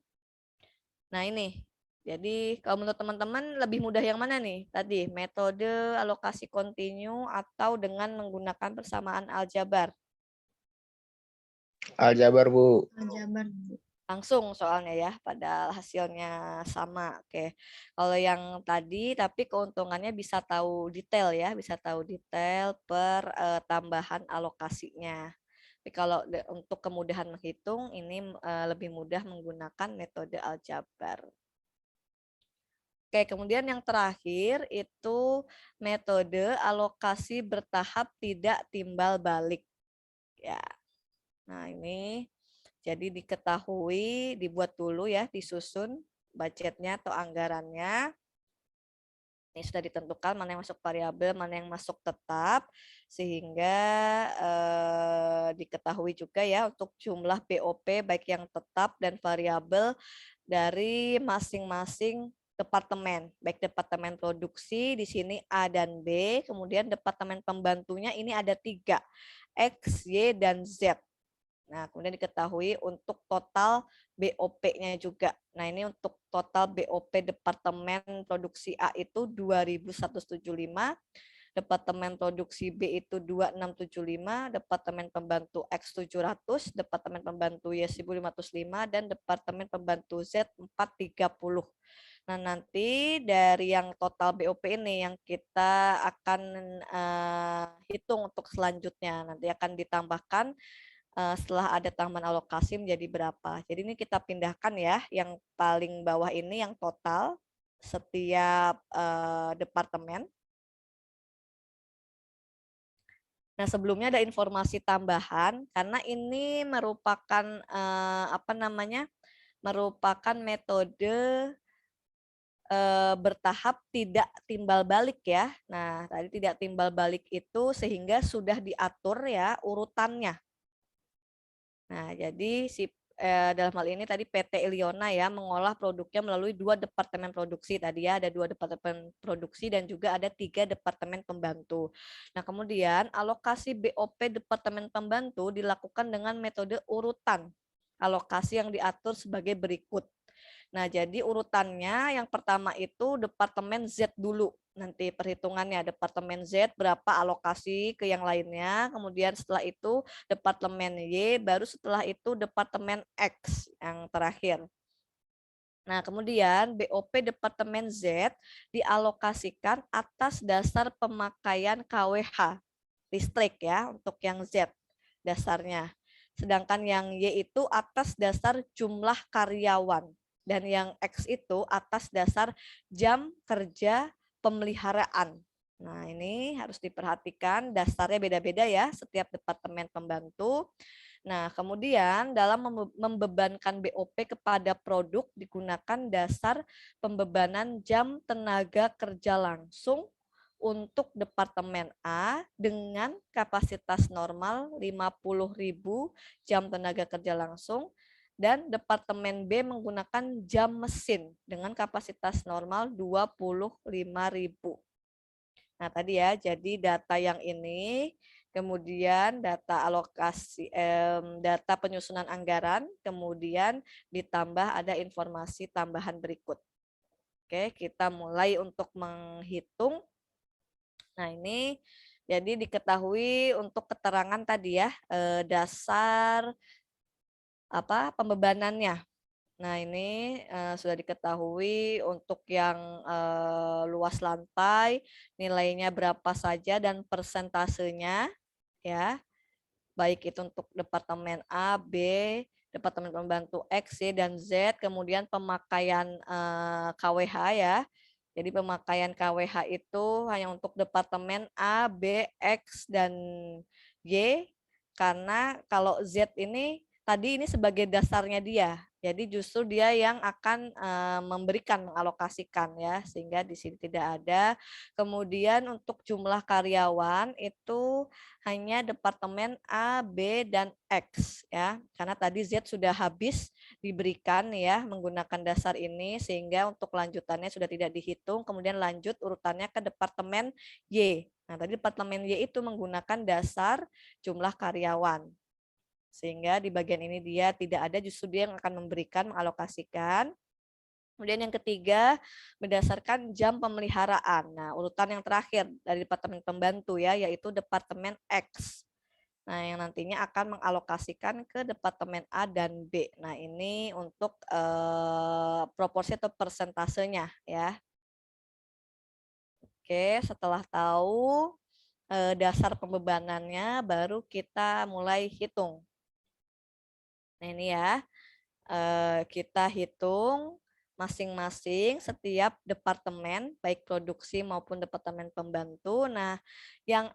Nah ini, jadi kalau menurut teman-teman lebih mudah yang mana nih? Tadi metode alokasi kontinu atau dengan menggunakan persamaan aljabar? Aljabar, Bu. Aljabar, Bu. Langsung soalnya ya, padahal hasilnya sama. Oke, kalau yang tadi tapi keuntungannya bisa tahu detail ya, bisa tahu detail per tambahan alokasinya. Tapi kalau untuk kemudahan menghitung ini lebih mudah menggunakan metode aljabar. Oke, kemudian yang terakhir itu metode alokasi bertahap tidak timbal balik. Ya. Nah, ini jadi diketahui, dibuat dulu ya, disusun budgetnya atau anggarannya. Ini sudah ditentukan mana yang masuk variabel, mana yang masuk tetap, sehingga diketahui juga ya untuk jumlah BOP baik yang tetap dan variabel dari masing-masing departemen, baik departemen produksi di sini A dan B, kemudian departemen pembantunya ini ada 3, X, Y, dan Z. Nah, kemudian diketahui untuk total BOP-nya juga. Nah, ini untuk total BOP Departemen Produksi A itu 2.175, Departemen Produksi B itu 2.675, Departemen Pembantu X 700, Departemen Pembantu Y 1.505, dan Departemen Pembantu Z 430. Nah, nanti dari yang total BOP ini yang kita akan hitung untuk selanjutnya. Nanti akan ditambahkan setelah ada tambahan alokasi menjadi berapa. Jadi ini kita pindahkan ya, yang paling bawah ini yang total setiap departemen. Nah, sebelumnya ada informasi tambahan karena ini merupakan merupakan metode bertahap tidak timbal balik ya. Nah, tadi tidak timbal balik itu sehingga sudah diatur ya urutannya. Nah, jadi dalam hal ini tadi PT Iliona ya mengolah produknya melalui 2 departemen produksi tadi ya, ada 2 departemen produksi dan juga ada 3 departemen pembantu. Nah, kemudian alokasi BOP departemen pembantu dilakukan dengan metode urutan alokasi yang diatur sebagai berikut. Nah, jadi urutannya yang pertama itu departemen Z dulu. Nanti perhitungannya departemen Z berapa alokasi ke yang lainnya, kemudian setelah itu departemen Y, baru setelah itu departemen X yang terakhir. Nah, kemudian BOP departemen Z dialokasikan atas dasar pemakaian KWH listrik ya untuk yang Z dasarnya. Sedangkan yang Y itu atas dasar jumlah karyawan dan yang X itu atas dasar jam kerja pemeliharaan. Nah, ini harus diperhatikan dasarnya beda-beda ya setiap departemen pembantu. Nah, kemudian dalam membebankan BOP kepada produk digunakan dasar pembebanan jam tenaga kerja langsung untuk departemen A dengan kapasitas normal 50.000 jam tenaga kerja langsung dan departemen B menggunakan jam mesin dengan kapasitas normal 25.000. Nah, tadi ya, jadi data yang ini, kemudian data alokasi, data penyusunan anggaran, kemudian ditambah ada informasi tambahan berikut. Oke, kita mulai untuk menghitung. Nah, ini jadi diketahui untuk keterangan tadi ya, dasar pembebanannya. Nah, ini sudah diketahui untuk yang luas lantai, nilainya berapa saja dan persentasenya ya. Baik itu untuk departemen A, B, departemen pembantu X, Y, dan Z, kemudian pemakaian KWH ya. Jadi pemakaian KWH itu hanya untuk departemen A, B, X, dan Y. Karena kalau Z ini tadi ini sebagai dasarnya dia. Jadi justru dia yang akan memberikan, mengalokasikan ya, sehingga di sini tidak ada. Kemudian untuk jumlah karyawan itu hanya departemen A, B, dan X ya. Karena tadi Z sudah habis diberikan ya menggunakan dasar ini, sehingga untuk lanjutannya sudah tidak dihitung. Kemudian lanjut urutannya ke departemen Y. Nah, tadi departemen Y itu menggunakan dasar jumlah karyawan. Sehingga di bagian ini dia tidak ada, justru dia yang akan memberikan, mengalokasikan. Kemudian yang ketiga, berdasarkan jam pemeliharaan. Nah, urutan yang terakhir dari departemen pembantu ya, yaitu departemen X. Nah, yang nantinya akan mengalokasikan ke departemen A dan B. Nah, ini untuk proporsi atau persentasenya ya. Oke, setelah tahu dasar pembebanannya, baru kita mulai hitung. Nah, ini ya, kita hitung masing-masing setiap departemen, baik produksi maupun departemen pembantu. Nah, yang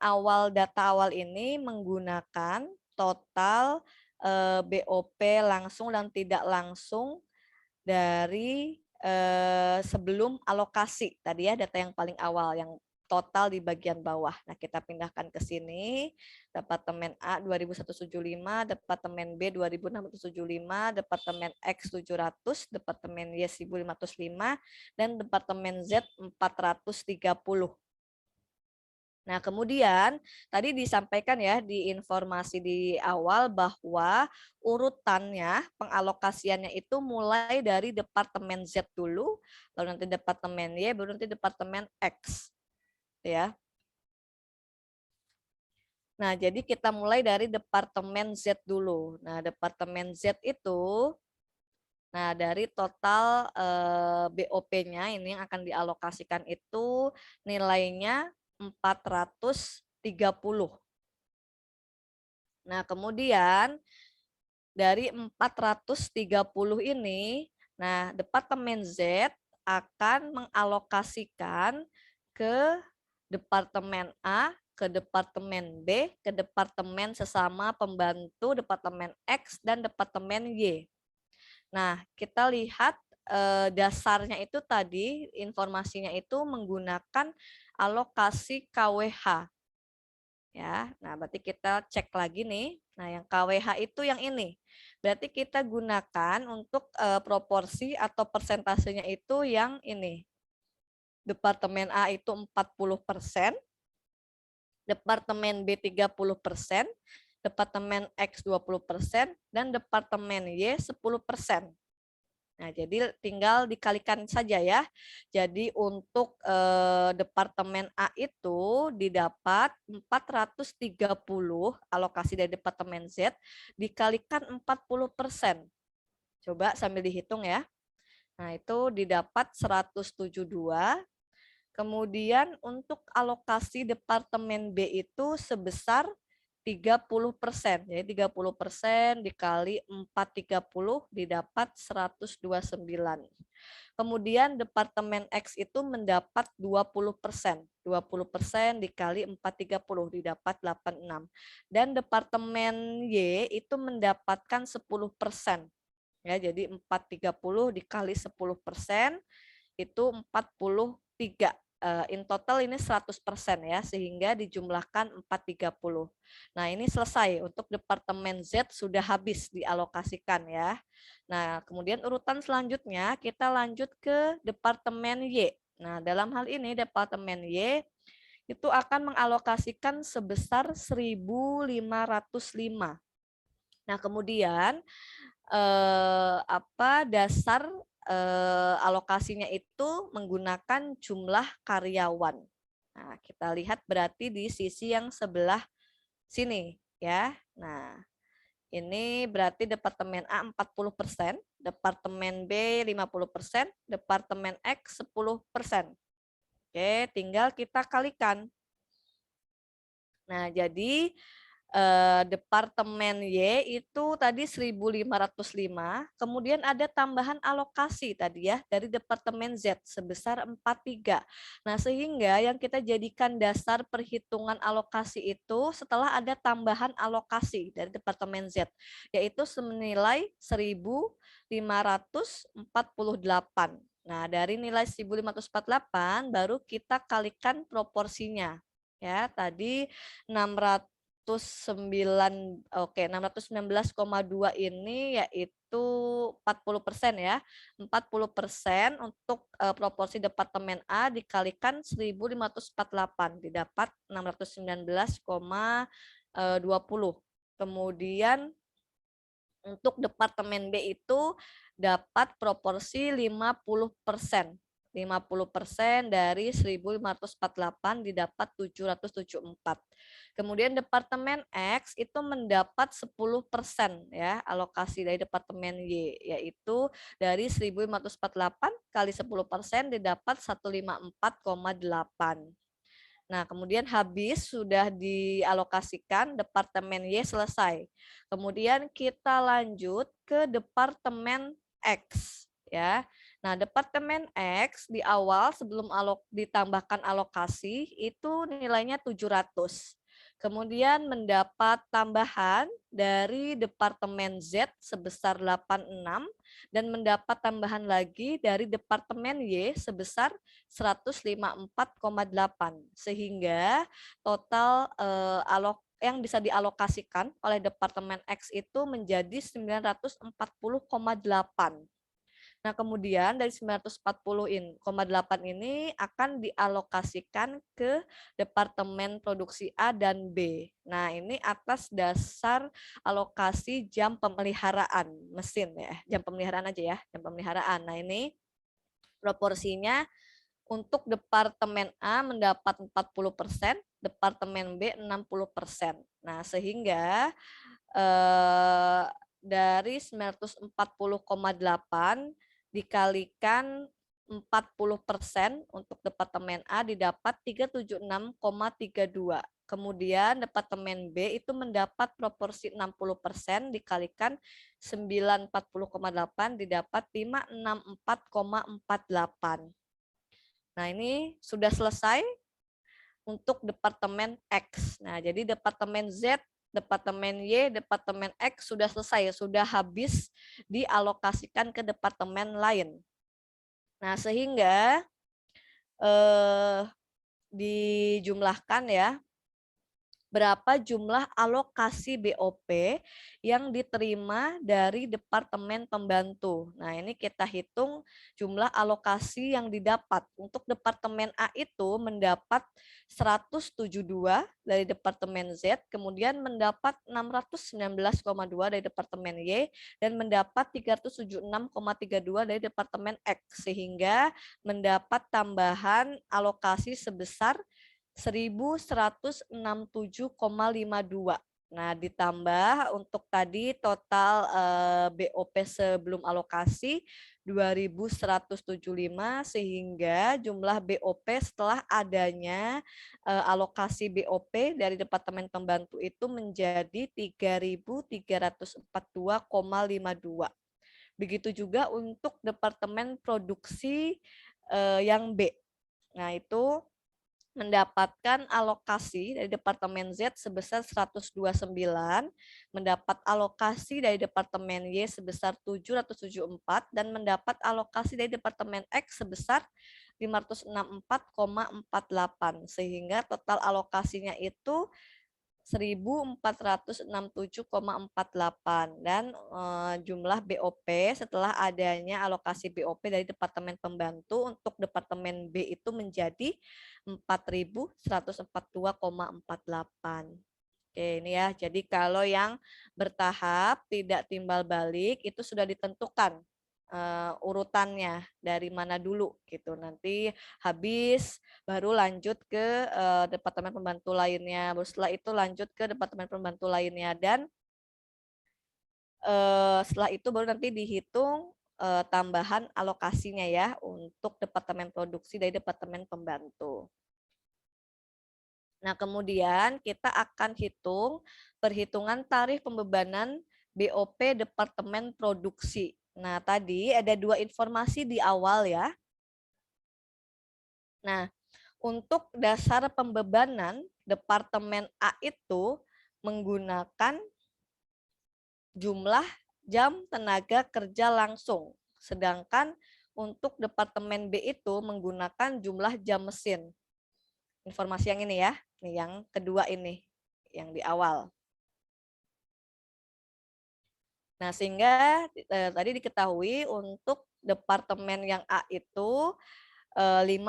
data awal ini menggunakan total BOP langsung dan tidak langsung dari sebelum alokasi. Tadi ya data yang paling awal, yang total di bagian bawah. Nah, kita pindahkan ke sini. Departemen A 2175, Departemen B 2675, Departemen X 700, Departemen Y 1505, dan Departemen Z 430. Nah, kemudian tadi disampaikan ya di informasi di awal bahwa urutannya, pengalokasiannya itu mulai dari departemen Z dulu, lalu nanti departemen Y, baru nanti departemen X. Ya. Nah, jadi kita mulai dari departemen Z dulu. Nah, departemen Z itu, nah dari total BOP-nya ini yang akan dialokasikan itu nilainya 430. Nah, kemudian dari 430 ini, nah departemen Z akan mengalokasikan ke departemen A, ke departemen B, ke departemen sesama pembantu, departemen X, dan departemen Y. Nah, kita lihat dasarnya itu tadi, informasinya itu menggunakan alokasi KWH. Ya, nah berarti kita cek lagi nih. Nah, yang KWH itu yang ini. Berarti kita gunakan untuk proporsi atau persentasenya itu yang ini. Departemen A itu 40%, Departemen B 30%, Departemen X 20%, dan Departemen Y 10%. Nah, jadi tinggal dikalikan saja ya. Jadi untuk departemen A itu didapat 430 alokasi dari departemen Z dikalikan 40%. Coba sambil dihitung ya. Nah, itu didapat 172. Kemudian untuk alokasi departemen B itu sebesar 30%. Jadi 30% dikali 430 didapat 129. Kemudian departemen X itu mendapat 20%. 20% dikali 430 didapat 86. Dan departemen Y itu mendapatkan 10%. Ya, jadi 430 dikali 10% itu 43. In total ini 100% ya, sehingga dijumlahkan 430. Nah, ini selesai. Untuk departemen Z sudah habis dialokasikan ya. Nah, kemudian urutan selanjutnya kita lanjut ke departemen Y. Nah, dalam hal ini departemen Y itu akan mengalokasikan sebesar 1.505. Nah, kemudian dasar alokasinya itu menggunakan jumlah karyawan. Nah, kita lihat berarti di sisi yang sebelah sini ya. Nah, ini berarti departemen A 40%, departemen B 50%, departemen X 10%. Oke, tinggal kita kalikan. Nah, jadi Departemen Y itu tadi 1.505, kemudian ada tambahan alokasi tadi ya dari Departemen Z sebesar 43. Nah, sehingga yang kita jadikan dasar perhitungan alokasi itu setelah ada tambahan alokasi dari Departemen Z, yaitu senilai 1.548. Nah, dari nilai 1.548 baru kita kalikan proporsinya. Ya, tadi 609, oke, 619,2 ini yaitu 40% ya. 40% untuk proporsi Departemen A dikalikan 1.548 didapat 619,20. Kemudian untuk Departemen B itu dapat proporsi 50%. 50% dari 1.548 didapat 774. Kemudian Departemen X itu mendapat 10% ya alokasi dari Departemen Y, yaitu dari 1.548 kali 10% didapat 154,8. Nah, kemudian habis sudah dialokasikan, Departemen Y selesai. Kemudian kita lanjut ke Departemen X ya. Nah, Departemen X di awal sebelum ditambahkan alokasi itu nilainya 700. Kemudian mendapat tambahan dari Departemen Z sebesar 86 dan mendapat tambahan lagi dari Departemen Y sebesar 154,8 sehingga total yang bisa dialokasikan oleh Departemen X itu menjadi 940,8. Nah, kemudian dari 940,8 ini akan dialokasikan ke Departemen Produksi A dan B. Nah, ini atas dasar alokasi jam pemeliharaan mesin ya. Jam pemeliharaan aja ya, jam pemeliharaan. Nah, ini proporsinya untuk Departemen A mendapat 40%, Departemen B 60%. Nah, sehingga dari 940,8 dikalikan 40% untuk Departemen A didapat 376,32. Kemudian Departemen B itu mendapat proporsi 60% dikalikan 940,8 didapat 564,48. Nah, ini sudah selesai untuk Departemen X. Nah, jadi Departemen Z, Departemen Y, Departemen X sudah selesai, sudah habis dialokasikan ke departemen lain. Nah, sehingga dijumlahkan ya, berapa jumlah alokasi BOP yang diterima dari Departemen Pembantu. Nah, ini kita hitung jumlah alokasi yang didapat. Untuk Departemen A itu mendapat 172 dari Departemen Z, kemudian mendapat 619,2 dari Departemen Y, dan mendapat 376,32 dari Departemen X, sehingga mendapat tambahan alokasi sebesar 1.167,52. Nah, ditambah untuk tadi total BOP sebelum alokasi 2.175 sehingga jumlah BOP setelah adanya alokasi BOP dari Departemen Pembantu itu menjadi 3.342,52. Begitu juga untuk Departemen Produksi yang B. Nah, itu mendapatkan alokasi dari Departemen Z sebesar 129, mendapat alokasi dari Departemen Y sebesar 774, dan mendapat alokasi dari Departemen X sebesar 564,48, sehingga total alokasinya itu 1.467,48 dan jumlah BOP setelah adanya alokasi BOP dari Departemen Pembantu untuk Departemen B itu menjadi 4.142,48. Oke, ini ya. Jadi kalau yang bertahap tidak timbal balik itu sudah ditentukan urutannya dari mana dulu gitu. Nanti habis baru lanjut ke Departemen Pembantu lainnya. Baru setelah itu lanjut ke Departemen Pembantu lainnya, dan setelah itu baru nanti dihitung tambahan alokasinya ya untuk Departemen Produksi dari Departemen Pembantu. Nah, kemudian kita akan hitung perhitungan tarif pembebanan BOP Departemen Produksi. Nah, tadi ada 2 informasi di awal ya. Nah, untuk dasar pembebanan Departemen A itu menggunakan jumlah jam tenaga kerja langsung. Sedangkan untuk Departemen B itu menggunakan jumlah jam mesin. Informasi yang ini ya, nih yang kedua ini, yang di awal. Nah, sehingga tadi diketahui untuk Departemen yang A itu 50.000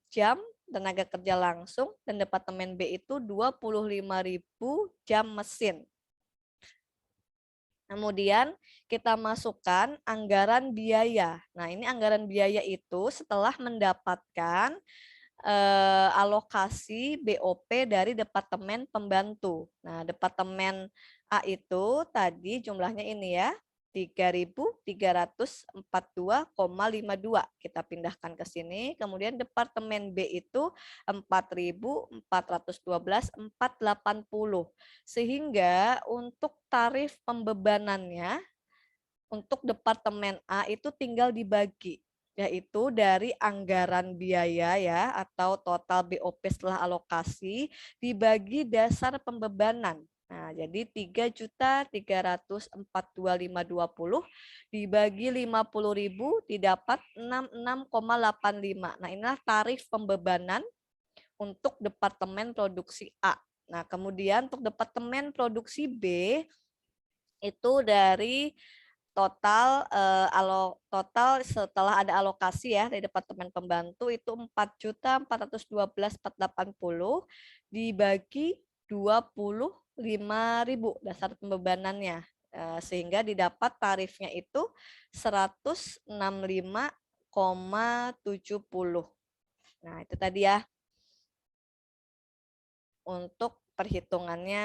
jam tenaga kerja langsung dan Departemen B itu 25.000 jam mesin. Kemudian kita masukkan anggaran biaya. Nah, ini anggaran biaya itu setelah mendapatkan alokasi BOP dari Departemen Pembantu. Nah, Departemen A itu tadi jumlahnya ini ya, 3.342,52. Kita pindahkan ke sini. Kemudian Departemen B itu 4.412,480. Sehingga untuk tarif pembebanannya untuk Departemen A itu tinggal dibagi, yaitu dari anggaran biaya ya atau total BOP setelah alokasi dibagi dasar pembebanan. Nah, jadi 3.342.520 dibagi 50.000 didapat 66,85. Nah, inilah tarif pembebanan untuk Departemen Produksi A. Nah, kemudian untuk Departemen Produksi B itu dari total total setelah ada alokasi ya dari Departemen Pembantu itu 4.412.480 dibagi 25.000 dasar pembebanannya, sehingga didapat tarifnya itu 165,70. Nah, itu tadi ya untuk perhitungannya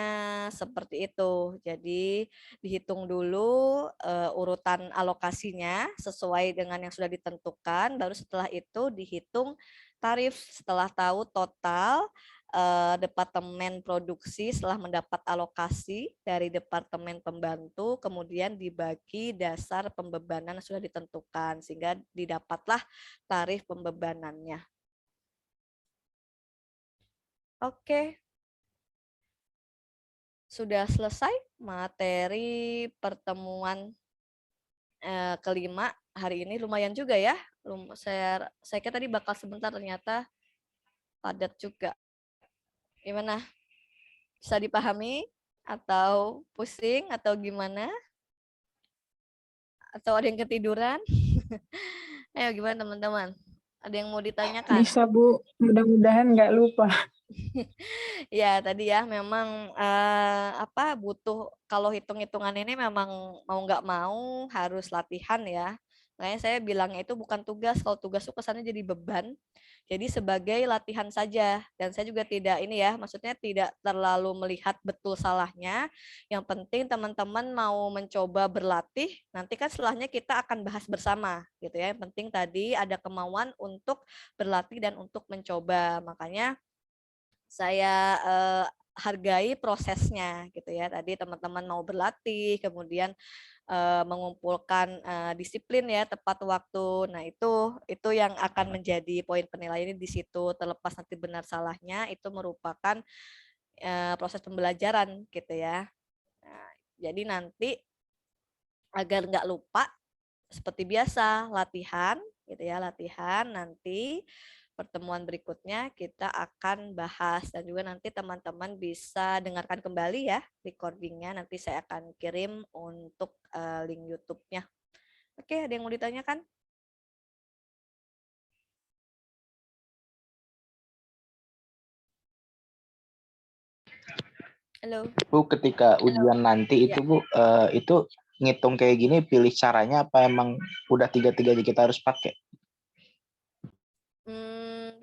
seperti itu. Jadi dihitung dulu urutan alokasinya sesuai dengan yang sudah ditentukan, baru setelah itu dihitung tarif setelah tahu total Departemen Produksi setelah mendapat alokasi dari Departemen Pembantu, kemudian dibagi dasar pembebanan yang sudah ditentukan, sehingga didapatlah tarif pembebanannya. Oke. Sudah selesai materi pertemuan kelima hari ini. Lumayan juga ya. Saya kira tadi bakal sebentar, ternyata padat juga. Gimana? Bisa dipahami atau pusing atau gimana? Atau ada yang ketiduran? Ayo gimana teman-teman? Ada yang mau ditanyakan? Bisa Bu, mudah-mudahan nggak lupa. Ya tadi ya memang butuh, kalau hitung-hitungan ini memang mau nggak mau harus latihan ya. Makanya saya bilangnya itu bukan tugas. Kalau tugas itu kesannya jadi beban. Jadi sebagai latihan saja. Dan saya juga tidak ini ya, maksudnya tidak terlalu melihat betul salahnya. Yang penting teman-teman mau mencoba berlatih. Nanti kan setelahnya kita akan bahas bersama gitu ya. Yang penting tadi ada kemauan untuk berlatih dan untuk mencoba. Makanya saya hargai prosesnya gitu ya. Tadi teman-teman mau berlatih, kemudian mengumpulkan disiplin ya, tepat waktu. Nah, itu yang akan menjadi poin penilaian di situ. Terlepas nanti benar salahnya, itu merupakan proses pembelajaran gitu ya. Nah, jadi nanti agar nggak lupa, seperti biasa latihan gitu ya, latihan. Nanti pertemuan berikutnya kita akan bahas, dan juga nanti teman-teman bisa dengarkan kembali ya recordingnya. Nanti saya akan kirim untuk link YouTube-nya. Oke, ada yang mau ditanyakan? Halo. Bu, ketika ujian nanti itu Bu, itu ngitung kayak gini, pilih caranya apa emang udah tiga-tiganya kita harus pakai?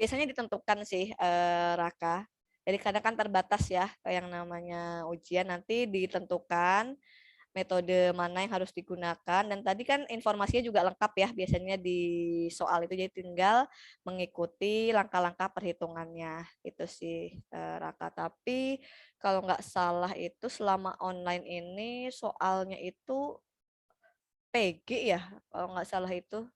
Biasanya ditentukan sih, Raka. Jadi kadang kan terbatas ya, kayak yang namanya ujian nanti ditentukan metode mana yang harus digunakan. Dan tadi kan informasinya juga lengkap ya biasanya di soal itu, jadi tinggal mengikuti langkah-langkah perhitungannya itu sih Raka. Tapi kalau nggak salah itu selama online ini soalnya itu PG ya kalau nggak salah itu,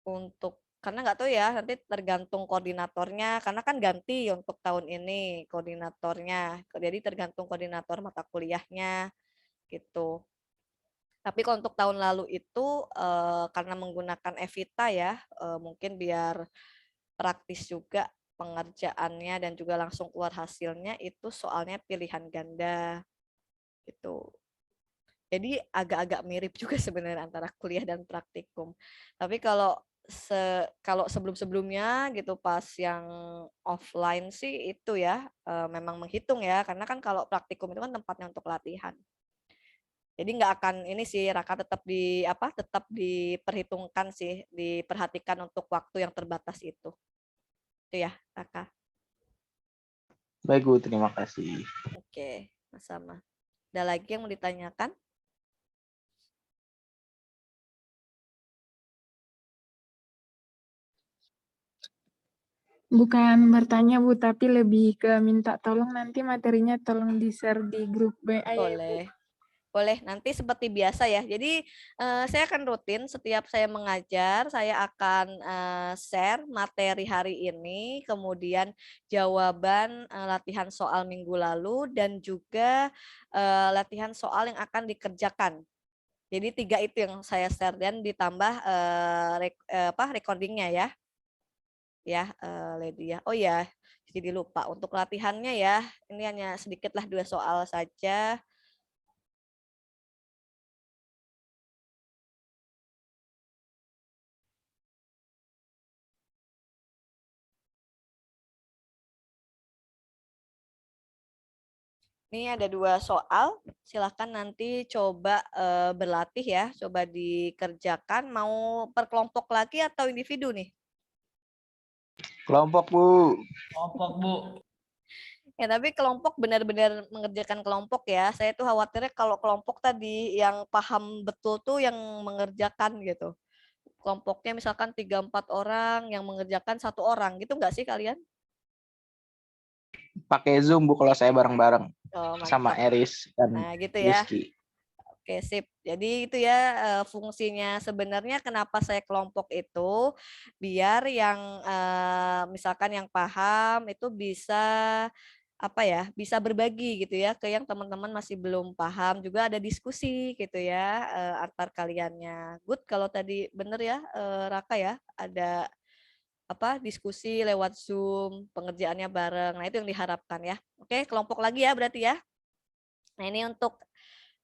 untuk karena nggak tahu ya nanti tergantung koordinatornya karena kan ganti untuk tahun ini koordinatornya, jadi tergantung koordinator mata kuliahnya gitu. Tapi kalau untuk tahun lalu itu karena menggunakan Evita ya, mungkin biar praktis juga pengerjaannya dan juga langsung keluar hasilnya, itu soalnya pilihan ganda gitu. Jadi agak-agak mirip juga sebenarnya antara kuliah dan praktikum. Tapi kalau sebelum-sebelumnya gitu pas yang offline sih itu ya memang menghitung ya, karena kan kalau praktikum itu kan tempatnya untuk latihan. Jadi nggak akan ini sih Raka, tetap diperhitungkan sih, diperhatikan untuk waktu yang terbatas itu. Itu ya Raka. Baik Bu, terima kasih. Oke, sama. Ada lagi yang mau ditanyakan? Bukan bertanya Bu, tapi lebih ke minta tolong nanti materinya tolong di-share di grup WA ya, Bu. Boleh. Boleh, nanti seperti biasa ya. Jadi saya akan rutin setiap saya mengajar, saya akan share materi hari ini, kemudian jawaban latihan soal minggu lalu, dan juga latihan soal yang akan dikerjakan. Jadi 3 itu yang saya share dan ditambah recordingnya ya. Ya, Lady ya. Oh ya, jadi lupa untuk latihannya ya. Ini hanya sedikitlah 2 soal saja. Ini ada 2 soal, silahkan nanti coba berlatih ya, coba dikerjakan. Mau per kelompok lagi atau individu nih? Kelompok Bu. Ya, tapi kelompok benar-benar mengerjakan kelompok ya. Saya tuh khawatirnya kalau kelompok tadi yang paham betul tuh yang mengerjakan gitu. Kelompoknya misalkan 3-4 orang yang mengerjakan 1 orang, gitu nggak sih kalian? Pakai Zoom Bu kalau saya bareng-bareng Oh, sama mantap. Eris dan Nah, gitu ya. Rizky. Oke, sip. Jadi itu ya fungsinya sebenarnya kenapa saya kelompok itu, biar yang misalkan yang paham itu bisa bisa berbagi gitu ya ke yang teman-teman masih belum paham, juga ada diskusi gitu ya antar kaliannya. Good kalau tadi bener ya Raka ya, ada diskusi lewat Zoom, pengerjaannya bareng. Nah, itu yang diharapkan ya. Oke, kelompok lagi ya berarti ya. Nah, ini untuk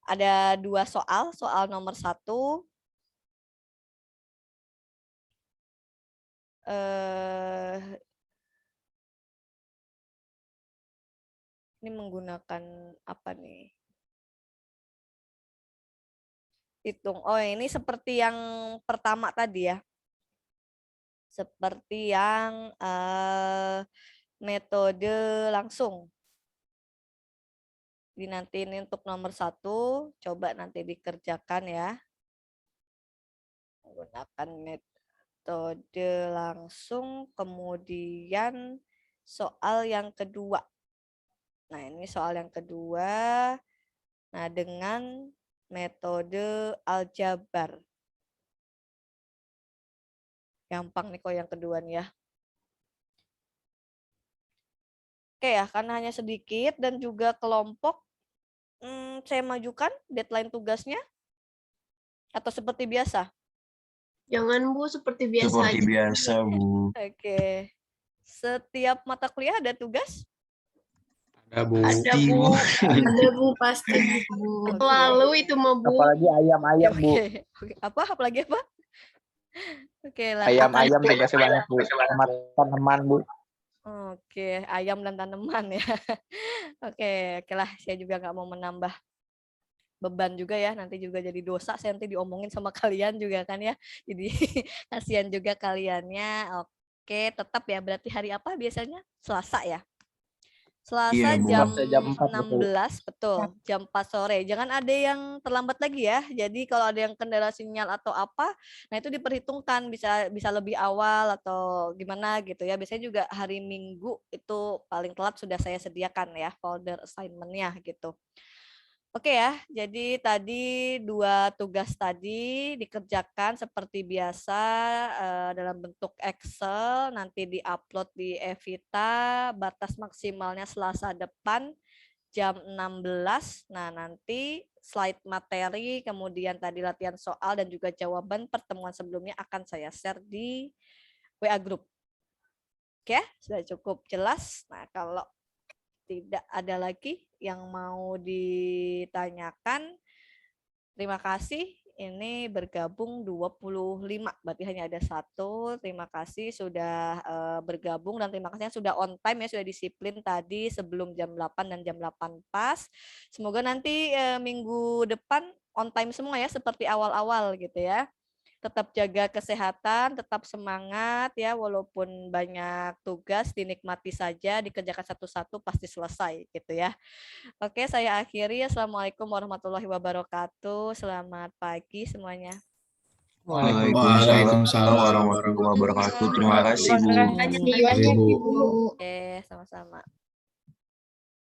ada 2 soal. Soal nomor 1 ini menggunakan apa nih? Hitung. Oh, ini seperti yang pertama tadi ya. Seperti yang metode langsung. Jadi nanti ini untuk nomor 1, coba nanti dikerjakan ya. Menggunakan metode langsung, kemudian soal yang kedua. Nah, ini soal yang kedua. Nah, dengan metode aljabar. Gampang nih kok yang kedua nih ya. Oke ya, karena hanya sedikit dan juga kelompok, saya majukan deadline tugasnya atau seperti biasa? Jangan Bu, seperti biasa Seperti aja. biasa, Bu. Oke. Setiap mata kuliah ada tugas? Ada Bu. Ada Pasti, Bu, Bu. ada Bu, pasti Bu. Oke. Lalu itu mah Bu. Apalagi ayam-ayam Bu. Oke. Apalagi apa? Oke lah. Ayam-ayam tugasnya banyak Bu. Sama tanaman Bu. Oke, ayam dan tanaman ya. Oke, oke lah. Saya juga nggak mau menambah beban juga ya. Nanti juga jadi dosa. Saya nanti diomongin sama kalian juga kan ya. Jadi kasihan juga kaliannya. Oke, tetap ya. Berarti hari apa biasanya? Selasa ya. Selasa Bu. jam Selasa jam 4, betul. 16, betul, jam 4 sore. Jangan ada yang terlambat lagi ya. Jadi kalau ada yang kendala sinyal atau apa, nah itu diperhitungkan bisa lebih awal atau gimana gitu ya. Biasanya juga hari Minggu itu paling telat sudah saya sediakan ya folder assignment-nya gitu. Oke ya, jadi tadi 2 tugas tadi dikerjakan seperti biasa dalam bentuk Excel, nanti diupload di Evita, batas maksimalnya Selasa depan jam 16. Nah, nanti slide materi, kemudian tadi latihan soal dan juga jawaban pertemuan sebelumnya akan saya share di WA Group. Oke, sudah cukup jelas. Nah, kalau tidak ada lagi yang mau ditanyakan, terima kasih. Ini bergabung 25, berarti hanya ada 1. Terima kasih sudah bergabung dan terima kasih yang sudah on time ya, sudah disiplin tadi sebelum jam 8 dan jam 8 pas. Semoga nanti minggu depan on time semua ya, seperti awal-awal gitu ya. Tetap jaga kesehatan, tetap semangat ya, walaupun banyak tugas dinikmati saja, dikerjakan satu-satu pasti selesai gitu ya. Oke, saya akhiri. Assalamualaikum warahmatullahi wabarakatuh. Selamat pagi semuanya. Waalaikumsalam warahmatullahi wabarakatuh. Terima kasih Bu. Banyak Bu. Oke, sama-sama.